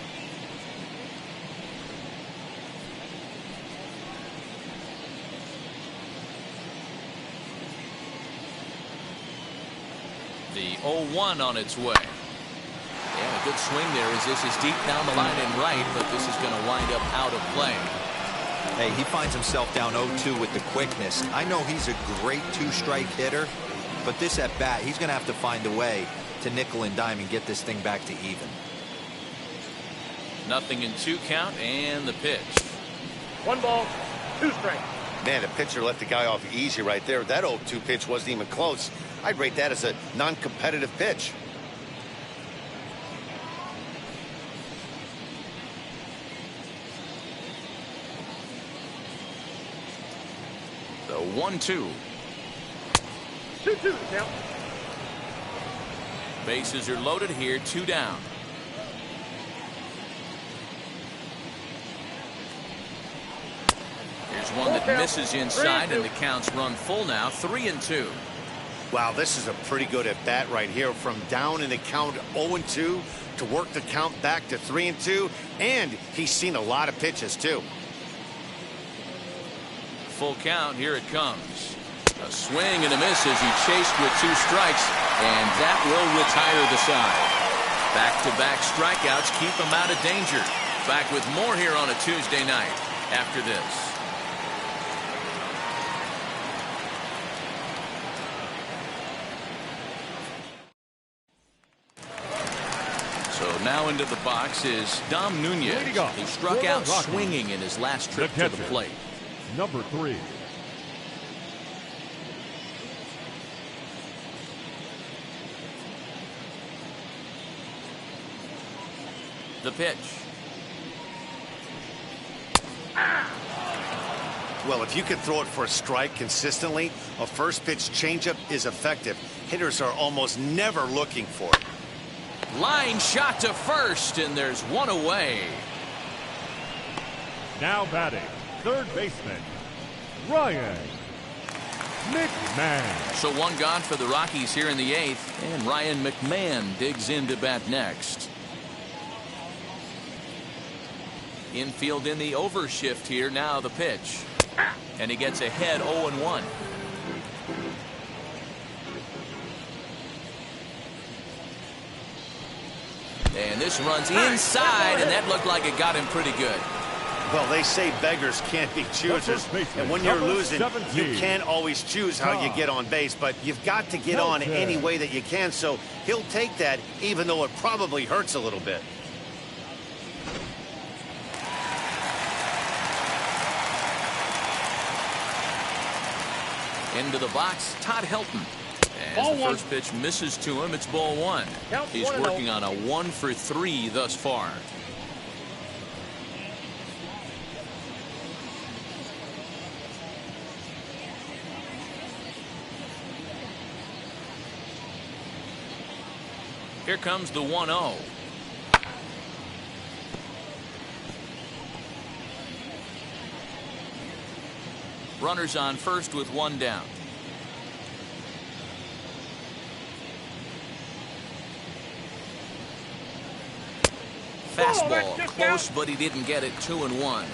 The 0-1 on its way. Yeah, a good swing there as this is deep down the line and right, but this is going to wind up out of play. Hey, he finds himself down 0-2 with the quickness. I know he's a great 2-strike hitter, but this at bat, he's going to have to find a way to nickel and dime and get this thing back to even. 0-2 count and the pitch. 1 ball, 2 strikes. Man, the pitcher let the guy off easy right there. That 0-2 pitch wasn't even close. I'd rate that as a non-competitive pitch. The 1-2. 2-2 count. Bases are loaded here, 2 down. Here's one that misses inside, and the count's run full now, 3-2. Wow, this is a pretty good at bat right here. From down in the count 0-2 to work the count back to 3-2, and he's seen a lot of pitches too. Full count, here it comes. A swing and a miss as he chased with 2 strikes, and that will retire the side. Back-to-back strikeouts keep him out of danger. Back with more here on a Tuesday night after this. So now into the box is Dom Nunez, who struck out swinging in his last trip to the plate. Number 3. The pitch. Well, if you can throw it for a strike consistently, a first pitch changeup is effective. Hitters are almost never looking for it. Line shot to first, and there's 1 away. Now batting, third baseman, Ryan McMahon. So 1 gone for the Rockies here in the 8th, and Ryan McMahon digs in to bat next. Infield in the overshift here. Now the pitch. And he gets ahead 0-1. And this runs inside, and that looked like it got him pretty good. Well, they say beggars can't be choosers, and when you're losing, you can't always choose how you get on base, but you've got to get on any way that you can, so he'll take that, even though it probably hurts a little bit. Into the box, Todd Helton. As the first pitch misses to him, it's ball one. He's working on a 1-for-3 thus far. Here comes the 1-0. Runners on first with one down. Fastball close, but he didn't get it. 2-1.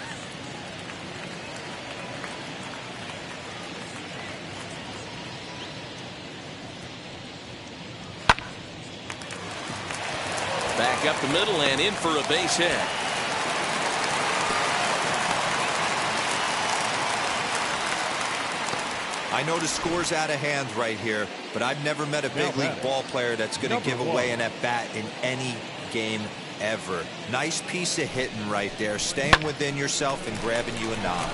Back up the middle and in for a base hit. I know the score's out of hand right here, but I've never met a big league ball player that's going to give away an at-bat in any game ever. Nice piece of hitting right there, staying within yourself and grabbing you a knock.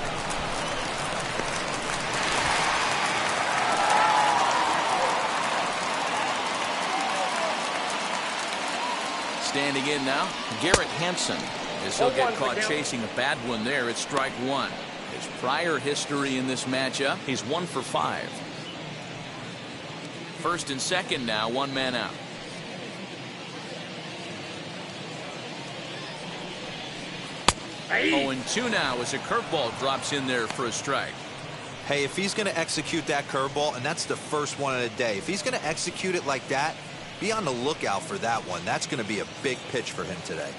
Standing in now, Garrett Hampson, as he'll get caught chasing a bad one there. It's strike one. His prior history in this matchup, he's 1 for 5. First and second now, one man out. Hey. 0-2 now as a curveball drops in there for a strike. Hey, if he's going to execute that curveball, and that's the first one of the day, if he's going to execute it like that, be on the lookout for that one. That's going to be a big pitch for him today.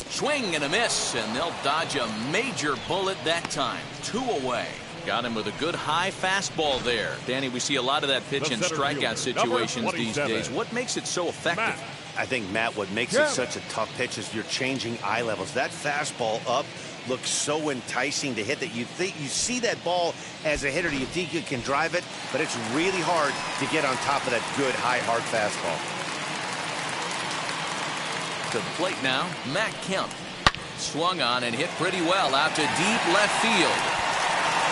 Swing and a miss, and they'll dodge a major bullet that time. 2 away. Got him with a good high fastball there. Danny, we see a lot of that pitch in strikeout situations these days. What makes it so effective? I think, Matt, what makes it such a tough pitch is you're changing eye levels. That fastball up looks so enticing to hit that you think you see that ball as a hitter, you think you can drive it, but it's really hard to get on top of that good high hard fastball. To the plate now, Matt Kemp. Swung on and hit pretty well out to deep left field.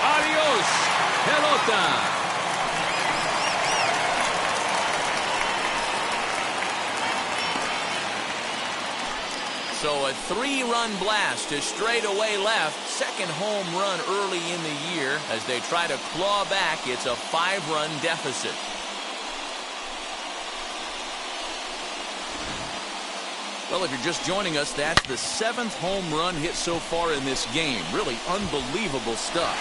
Adios, pelota. So a 3-run blast to straightaway left. Second home run early in the year. As they try to claw back, it's a 5-run deficit. Well, if you're just joining us, that's the 7th home run hit so far in this game. Really unbelievable stuff.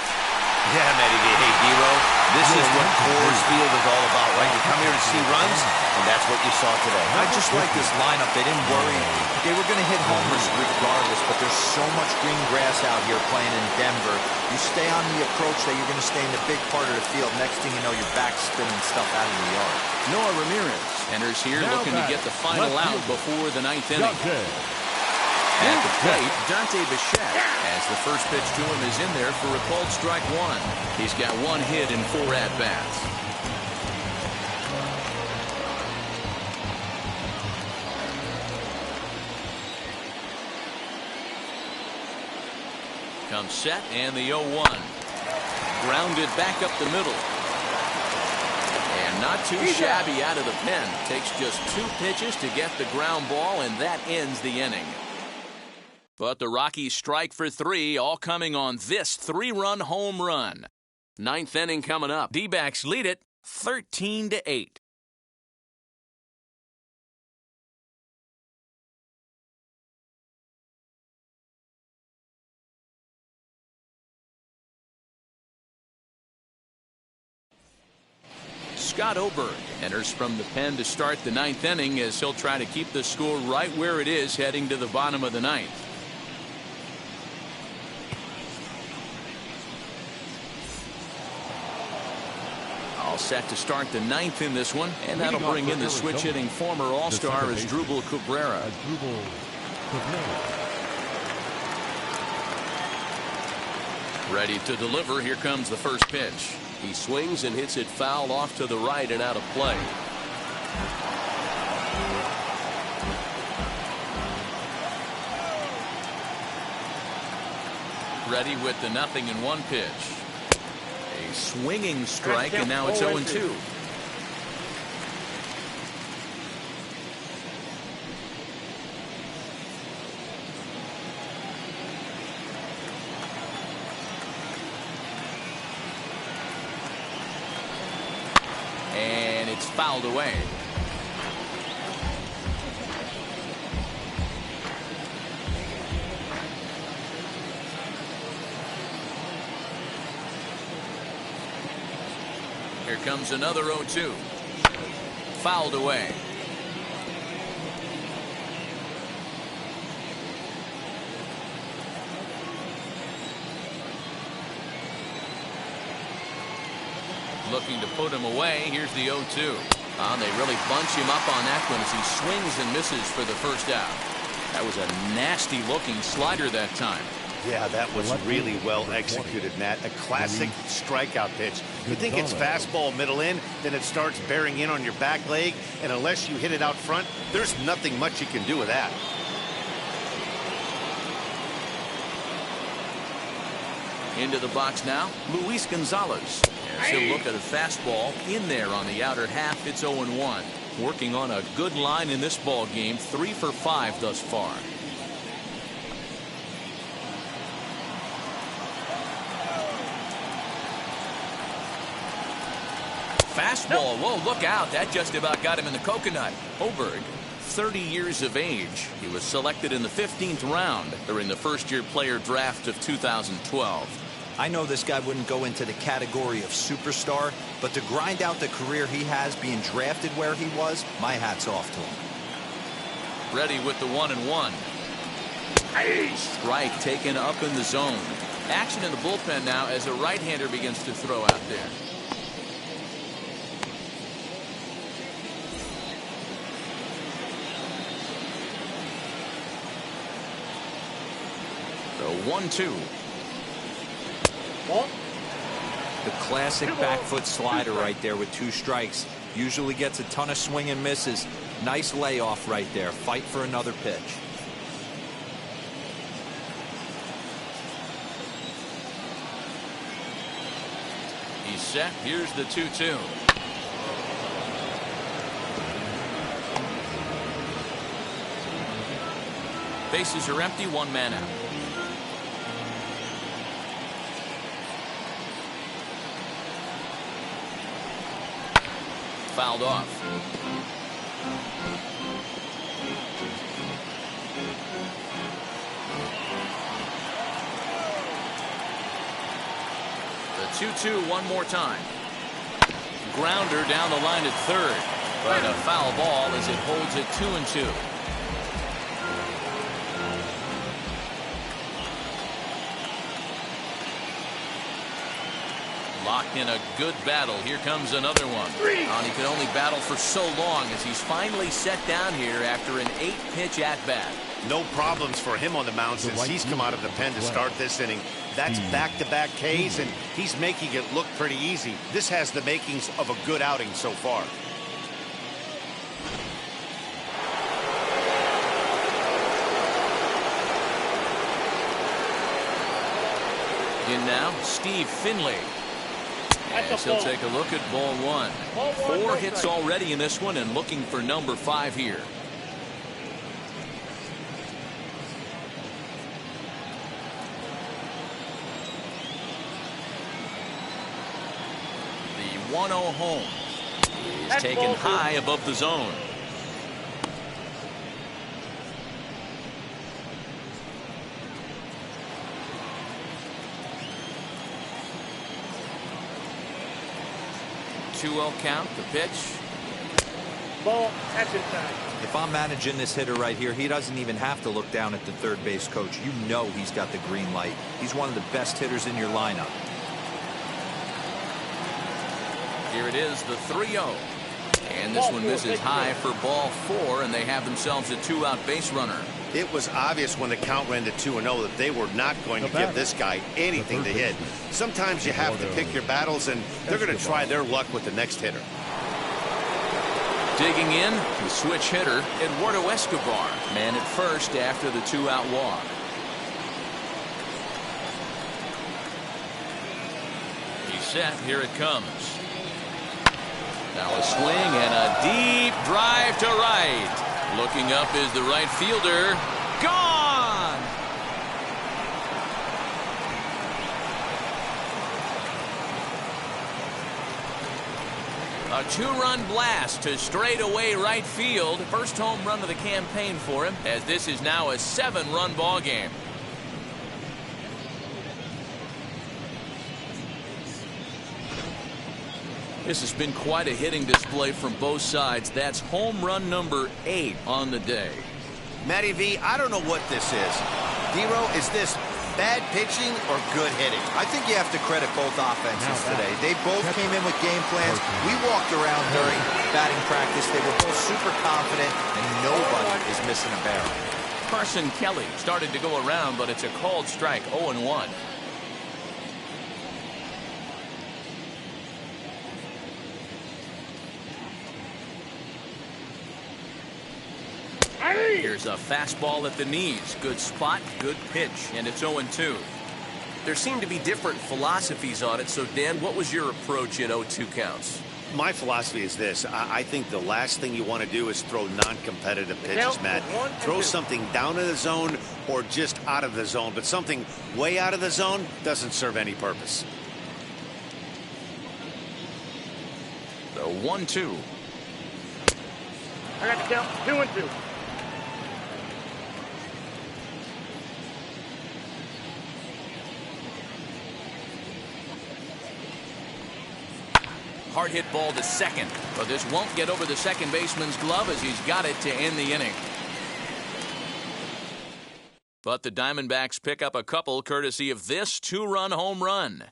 Yeah, Matty, hey, D-Row, this is what Coors Field is all about, right? You come here to see runs, and that's what you saw today. I just like this lineup. They didn't worry. They were going to hit homers regardless, but there's so much green grass out here playing in Denver. You stay on the approach that you're going to stay in the big part of the field. Next thing you know, you're back spinning stuff out in the yard. Noah Ramirez enters here looking to get the final out before the 9th inning. At the plate, Dante Bichette, as the first pitch to him is in there for a called strike one. He's got 1 hit in 4 at-bats. Comes set and the 0-1. Grounded back up the middle. And not too shabby out of the pen. Takes just 2 pitches to get the ground ball, and that ends the inning. But the Rockies strike for 3, all coming on this 3-run home run. 9th inning coming up. D-backs lead it 13-8. Scott Oberg enters from the pen to start the 9th inning as he'll try to keep the score right where it is heading to the bottom of the 9th. All set to start the ninth in this one, and that'll bring in the switch hitting former All-Star Asdrubal Cabrera. Ready to deliver. Here comes the first pitch. He swings and hits it foul off to the right and out of play. Ready with the 0-1 pitch. A swinging strike, and now it's 0-2. And it's fouled away. Here comes another 0-2. Fouled away. Looking to put him away. Here's the 0-2. They really bunch him up on that one as he swings and misses for the first out. That was a nasty looking slider that time. Yeah, that was really well executed, Matt. A classic strikeout pitch. You think it's fastball middle in, then it starts bearing in on your back leg, and unless you hit it out front, there's nothing much you can do with that. Into the box now, Luis Gonzalez. As he'll look at a fastball in there on the outer half. It's 0-1. Working on a good line in this ball game. 3 for 5 thus far. Fastball. Whoa, look out. That just about got him in the coconut. Hoberg, 30 years of age. He was selected in the 15th round during the first-year player draft of 2012. I know this guy wouldn't go into the category of superstar, but to grind out the career he has being drafted where he was, my hat's off to him. Ready with the 1-1. Strike taken up in the zone. Action in the bullpen now as a right-hander begins to throw out there. The 1-2. The classic back foot slider right there with 2 strikes. Usually gets a ton of swing and misses. Nice layoff right there. Fight for another pitch. He's set. Here's the 2-2. Bases are empty. 1 man out. Fouled off. The 2-2 one more time. Grounder down the line at third, but a foul ball as it holds it 2-2. Locked in a good battle. Here comes another one. And he could only battle for so long as he's finally set down here after an 8-pitch at-bat. No problems for him on the mound since he's come out of the pen to start this inning. That's back-to-back Ks, and he's making it look pretty easy. This has the makings of a good outing so far. In now, Steve Finley. As he'll take a look at ball 1. 4 hits already in this one and looking for number 5 here. The 1-0 home is taken high above the zone. Two-0 count, the pitch. Ball, action time. If I'm managing this hitter right here, he doesn't even have to look down at the third base coach. You know he's got the green light. He's one of the best hitters in your lineup. Here it is, the 3-0. And this one misses high for ball 4, and they have themselves a 2-out base runner. It was obvious when the count ran to 2-0 that they were not going to give this guy anything to hit. Sometimes you have to pick your battles, and they're going to try their luck with the next hitter. Digging in, the switch hitter, Eduardo Escobar. Man at first after the 2-out walk. He's set. Here it comes. Now a swing and a deep drive to right. Looking up is the right fielder. Gone! A 2-run blast to straightaway right field. First home run of the campaign for him, as this is now a 7-run ball game. This has been quite a hitting display from both sides. That's home run number 8 on the day. Matty V, I don't know what this is. D-Row, is this bad pitching or good hitting? I think you have to credit both offenses today. They both came in with game plans. We walked around during batting practice. They were both super confident, and nobody is missing a barrel. Carson Kelly started to go around, but it's a called strike, 0-1. Here's a fastball at the knees. Good spot, good pitch, and it's 0-2. There seem to be different philosophies on it. So, Dan, what was your approach in 0-2 counts? My philosophy is this. I think the last thing you want to do is throw non-competitive pitches, Matt. Throw something down in the zone or just out of the zone, but something way out of the zone doesn't serve any purpose. The 1-2. I got the count. 2-2. Hard hit ball to second, but this won't get over the second baseman's glove as he's got it to end the inning. But the Diamondbacks pick up a couple courtesy of this 2-run home run.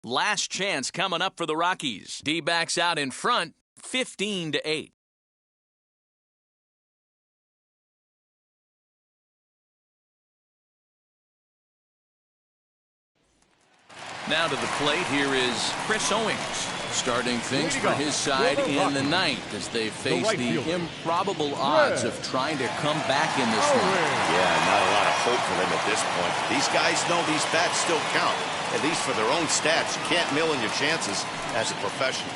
Last chance coming up for the Rockies. D-backs out in front, 15-8. Now to the plate, here is Chris Owings. Starting things for his side in the ninth as they face the improbable odds of trying to come back in this one. Yeah, not a lot of hope for them at this point. These guys know these bats still count, at least for their own stats. You can't mill in your chances as a professional.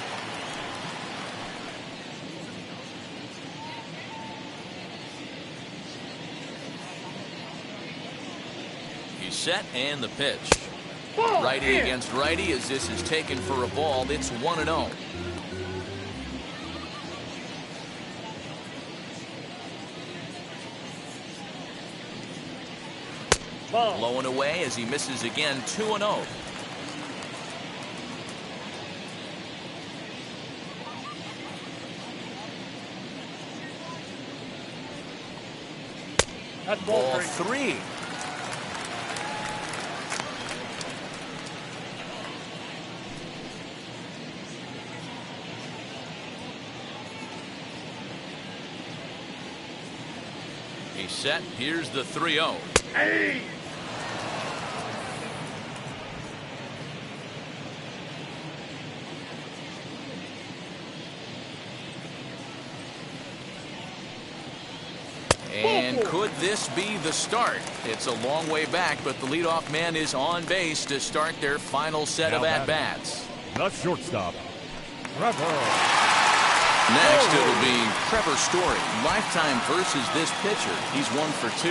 He's set and the pitch. Righty against righty as this is taken for a ball. It's 1-0. Blowing away as he misses again. 2-0. That's ball 3. He's set. Here's the 3-0. Hey! And could this be the start? It's a long way back, but the leadoff man is on base to start their final set of at-bats. The shortstop, Trevor. Next, it'll be Trevor Story. Lifetime versus this pitcher. He's 1 for 2.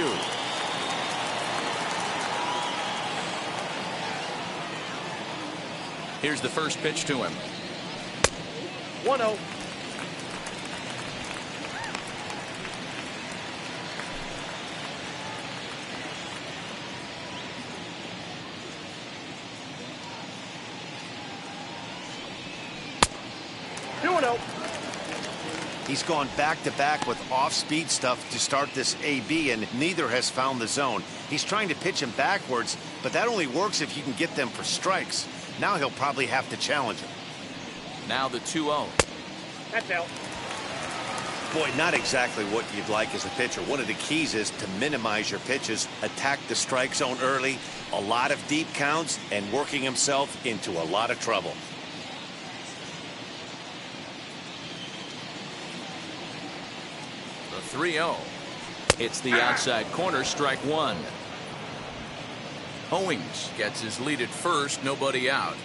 Here's the first pitch to him. 1-0. He's gone back-to-back with off-speed stuff to start this AB, and neither has found the zone. He's trying to pitch him backwards, but that only works if you can get them for strikes. Now he'll probably have to challenge him. Now the 2-0. That's out. Boy, not exactly what you'd like as a pitcher. One of the keys is to minimize your pitches, attack the strike zone early, a lot of deep counts, and working himself into a lot of trouble. The 3-0. It's the outside corner, strike one. Owings gets his lead at first, nobody out.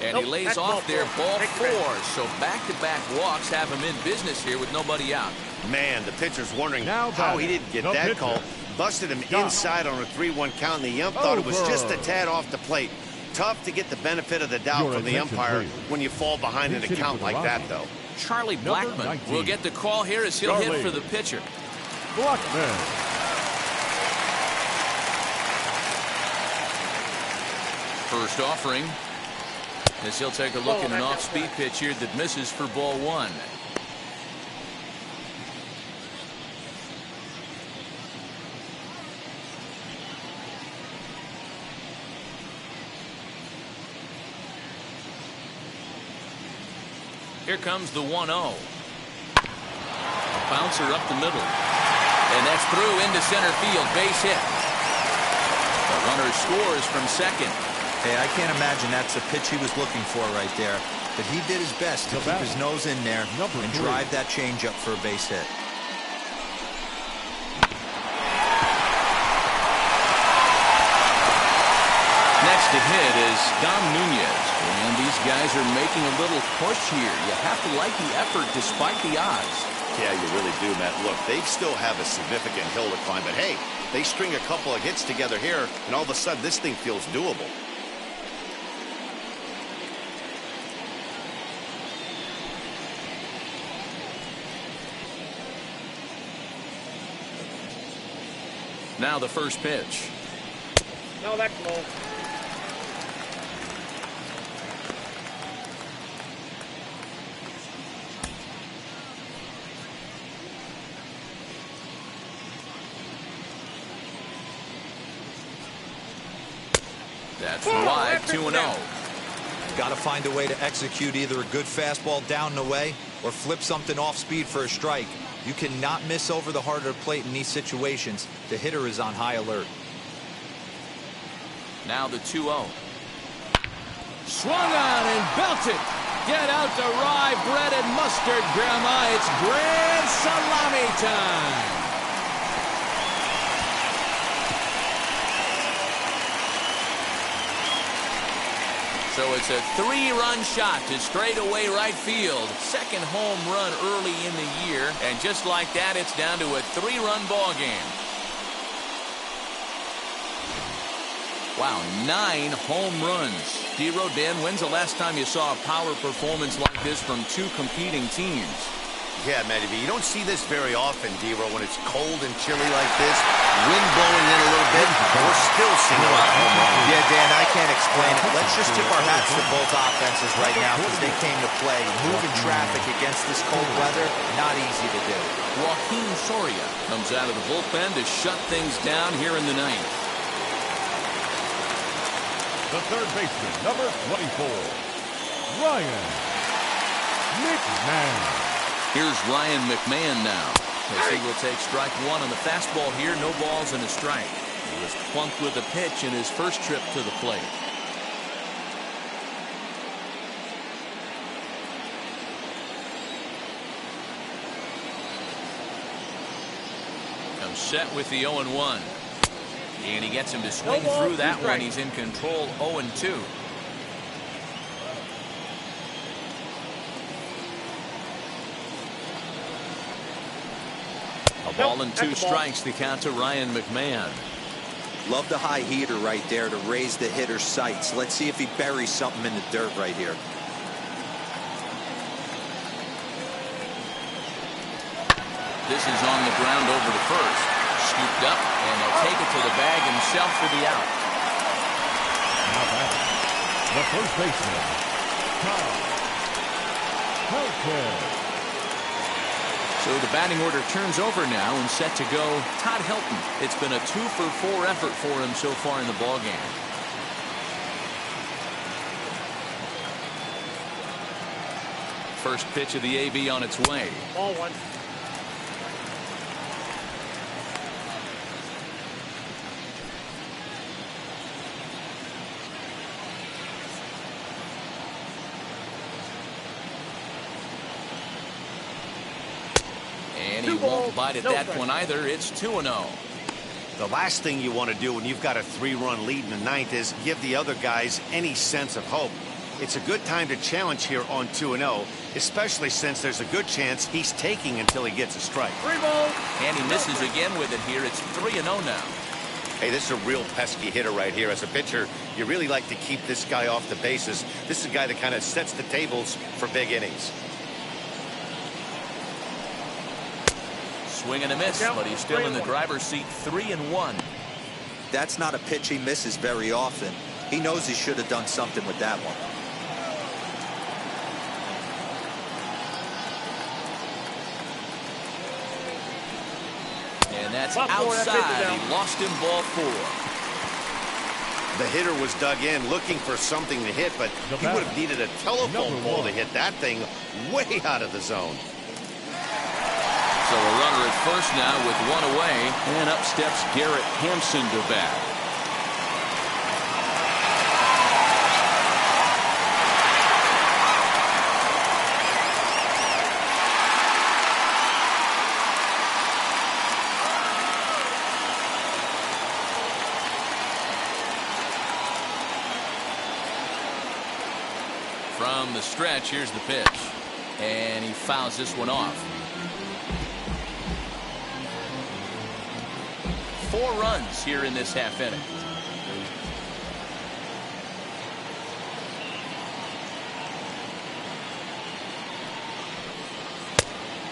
And he lays off there, ball four. So back-to-back walks have him in business here with nobody out. Man, the pitcher's wondering how he didn't get that call. Busted him inside on a 3-1 count, and the ump thought it was just a tad off the plate. Tough to get the benefit of the doubt from the umpire when you fall behind in a count like that, though. Charlie Blackmon will get the call here as he'll hit for the pitcher. Blackmon. First offering, as he'll take a look at an off-speed pitch here that misses for ball one. Here comes the 1-0. Bouncer up the middle. And that's through into center field. Base hit. The runner scores from second. Hey, I can't imagine that's the pitch he was looking for right there. But he did his best to keep his nose in there and drive that changeup for a base hit. Next to hit is Dom Nunez. And these guys are making a little push here. You have to like the effort despite the odds. Yeah, you really do, Matt. Look, they still have a significant hill to climb, but hey, they string a couple of hits together here, and all of a sudden this thing feels doable. Now the first pitch. No, that's low. That's wide, 2-0. Got to find a way to execute either a good fastball down and away or flip something off speed for a strike. You cannot miss over the heart of the plate in these situations. The hitter is on high alert. Now the 2-0. Swung on and belted. Get out the rye bread and mustard, Grandma. It's grand salami time. So it's a 3-run shot to straightaway right field. Second home run early in the year. And just like that, it's down to a 3-run ball game. Wow, 9 home runs. D-Row, Dan, when's the last time you saw a power performance like this from two competing teams? Yeah, Matty B, you don't see this very often, D-Row, when it's cold and chilly like this. Wind blowing in a little bit. We're still seeing a lot of home runs. Yeah, Dan, I can't explain it. Let's just tip our hats to both offenses right now because they came to play. Moving traffic against this cold weather, not easy to do. Joaquin Soria comes out of the bullpen to shut things down here in the ninth. The third baseman, number 24, Ryan McMahon. Here's Ryan McMahon now, as he will take strike one on the fastball here. No balls and a strike. He was plunked with a pitch in his first trip to the plate. Comes set with the 0-1. And he gets him to swing through that one. He's in control, 0-2. A ball and 2 strikes, the count to Ryan McMahon. Love the high heater right there to raise the hitter's sights. Let's see if he buries something in the dirt right here. This is on the ground over to first. Scooped up, and he'll take it to the bag himself for the out. Now back, the first baseman, Todd Helton. So the batting order turns over now and set to go Todd Helton. It's been a 2-for-4 effort for him so far in the ballgame. First pitch of the AB on its way. Ball one. And he won't bite at that one either. It's 2-0. The last thing you want to do when you've got a 3-run lead in the ninth is give the other guys any sense of hope. It's a good time to challenge here on 2-0, especially since there's a good chance he's taking until he gets a strike. 3 balls. And he misses again with it here. It's 3-0 now. Hey, this is a real pesky hitter right here. As a pitcher, you really like to keep this guy off the bases. This is a guy that kind of sets the tables for big innings. Swing and a miss, but he's still in the driver's seat. 3-1. That's not a pitch he misses very often. He knows he should have done something with that one. And that's outside. He lost him, ball 4. The hitter was dug in looking for something to hit, but he would have needed a telephone pole to hit that thing way out of the zone. So a runner at first now with 1 away, and up steps Garrett Hampson to bat. From the stretch, here's the pitch. And he fouls this one off. 4 runs here in this half inning.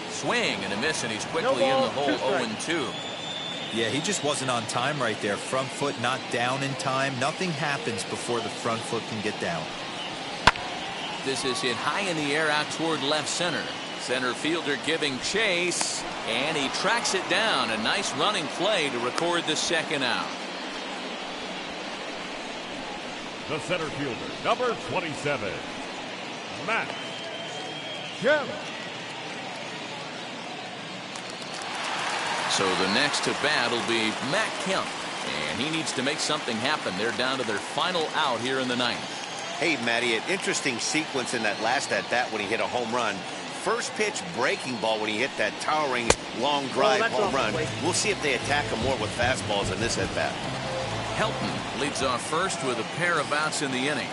Swing and a miss, and he's quickly in the hole. 0-2. Yeah, he just wasn't on time right there. Front foot not down in time. Nothing happens before the front foot can get down. This is hit high in the air out toward left center. Center fielder giving chase, and he tracks it down. A nice running play to record the second out. The center fielder, number 27, Matt Kemp. So the next to bat will be Matt Kemp, and he needs to make something happen. They're down to their final out here in the ninth. Hey, Matty, an interesting sequence in that last at-bat when he hit a home run. First pitch breaking ball when he hit that towering long drive home run. We'll see if they attack him more with fastballs in this at-bat. Helton leads off first with a pair of outs in the inning.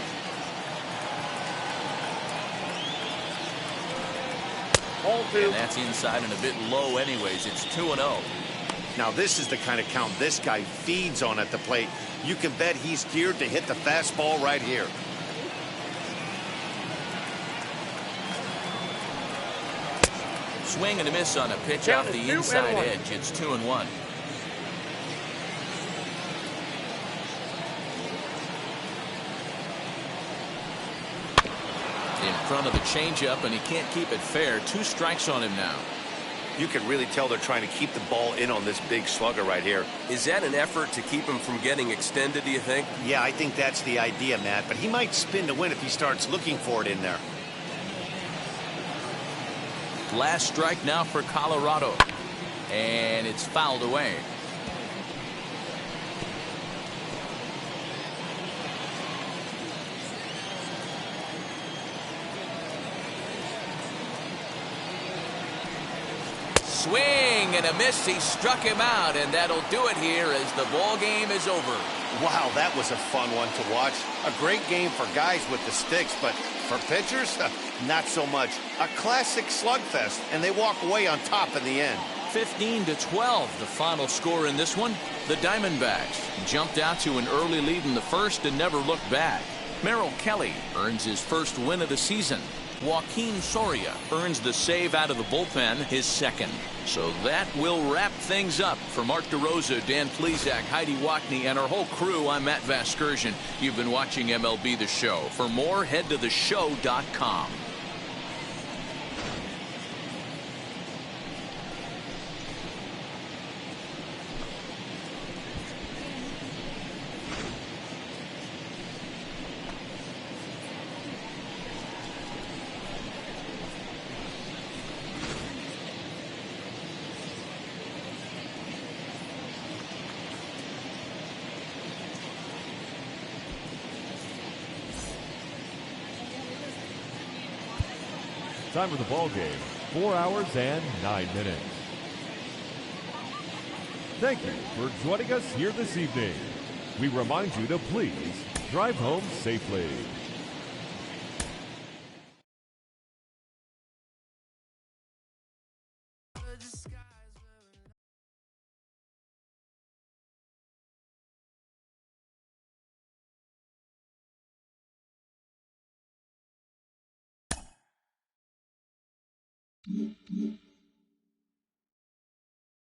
Ball 2. And that's inside and a bit low anyways. It's 2-0. Now, this is the kind of count this guy feeds on at the plate. You can bet he's geared to hit the fastball right here. Swing and a miss on a pitch off the inside edge. It's 2-1. In front of the changeup, and he can't keep it fair. 2 strikes on him now. You can really tell they're trying to keep the ball in on this big slugger right here. Is that an effort to keep him from getting extended, do you think? Yeah, I think that's the idea, Matt. But he might spin to win if he starts looking for it in there. Last strike now for Colorado. And it's fouled away. Swing and a miss. He struck him out, and that'll do it here as the ball game is over. Wow, that was a fun one to watch. A great game for guys with the sticks, but for pitchers, not so much. A classic slugfest, and they walk away on top in the end. 15-12, the final score in this one. The Diamondbacks jumped out to an early lead in the first and never looked back. Merrill Kelly earns his first win of the season. Joaquin Soria earns the save out of the bullpen, his second. So that will wrap things up. For Mark DeRosa, Dan Plesac, Heidi Watney, and our whole crew, I'm Matt Vasgersian. You've been watching MLB The Show. For more, head to theshow.com. Time of the ball game, 4 hours and 9 minutes. Thank you for joining us here this evening. We remind you to please drive home safely.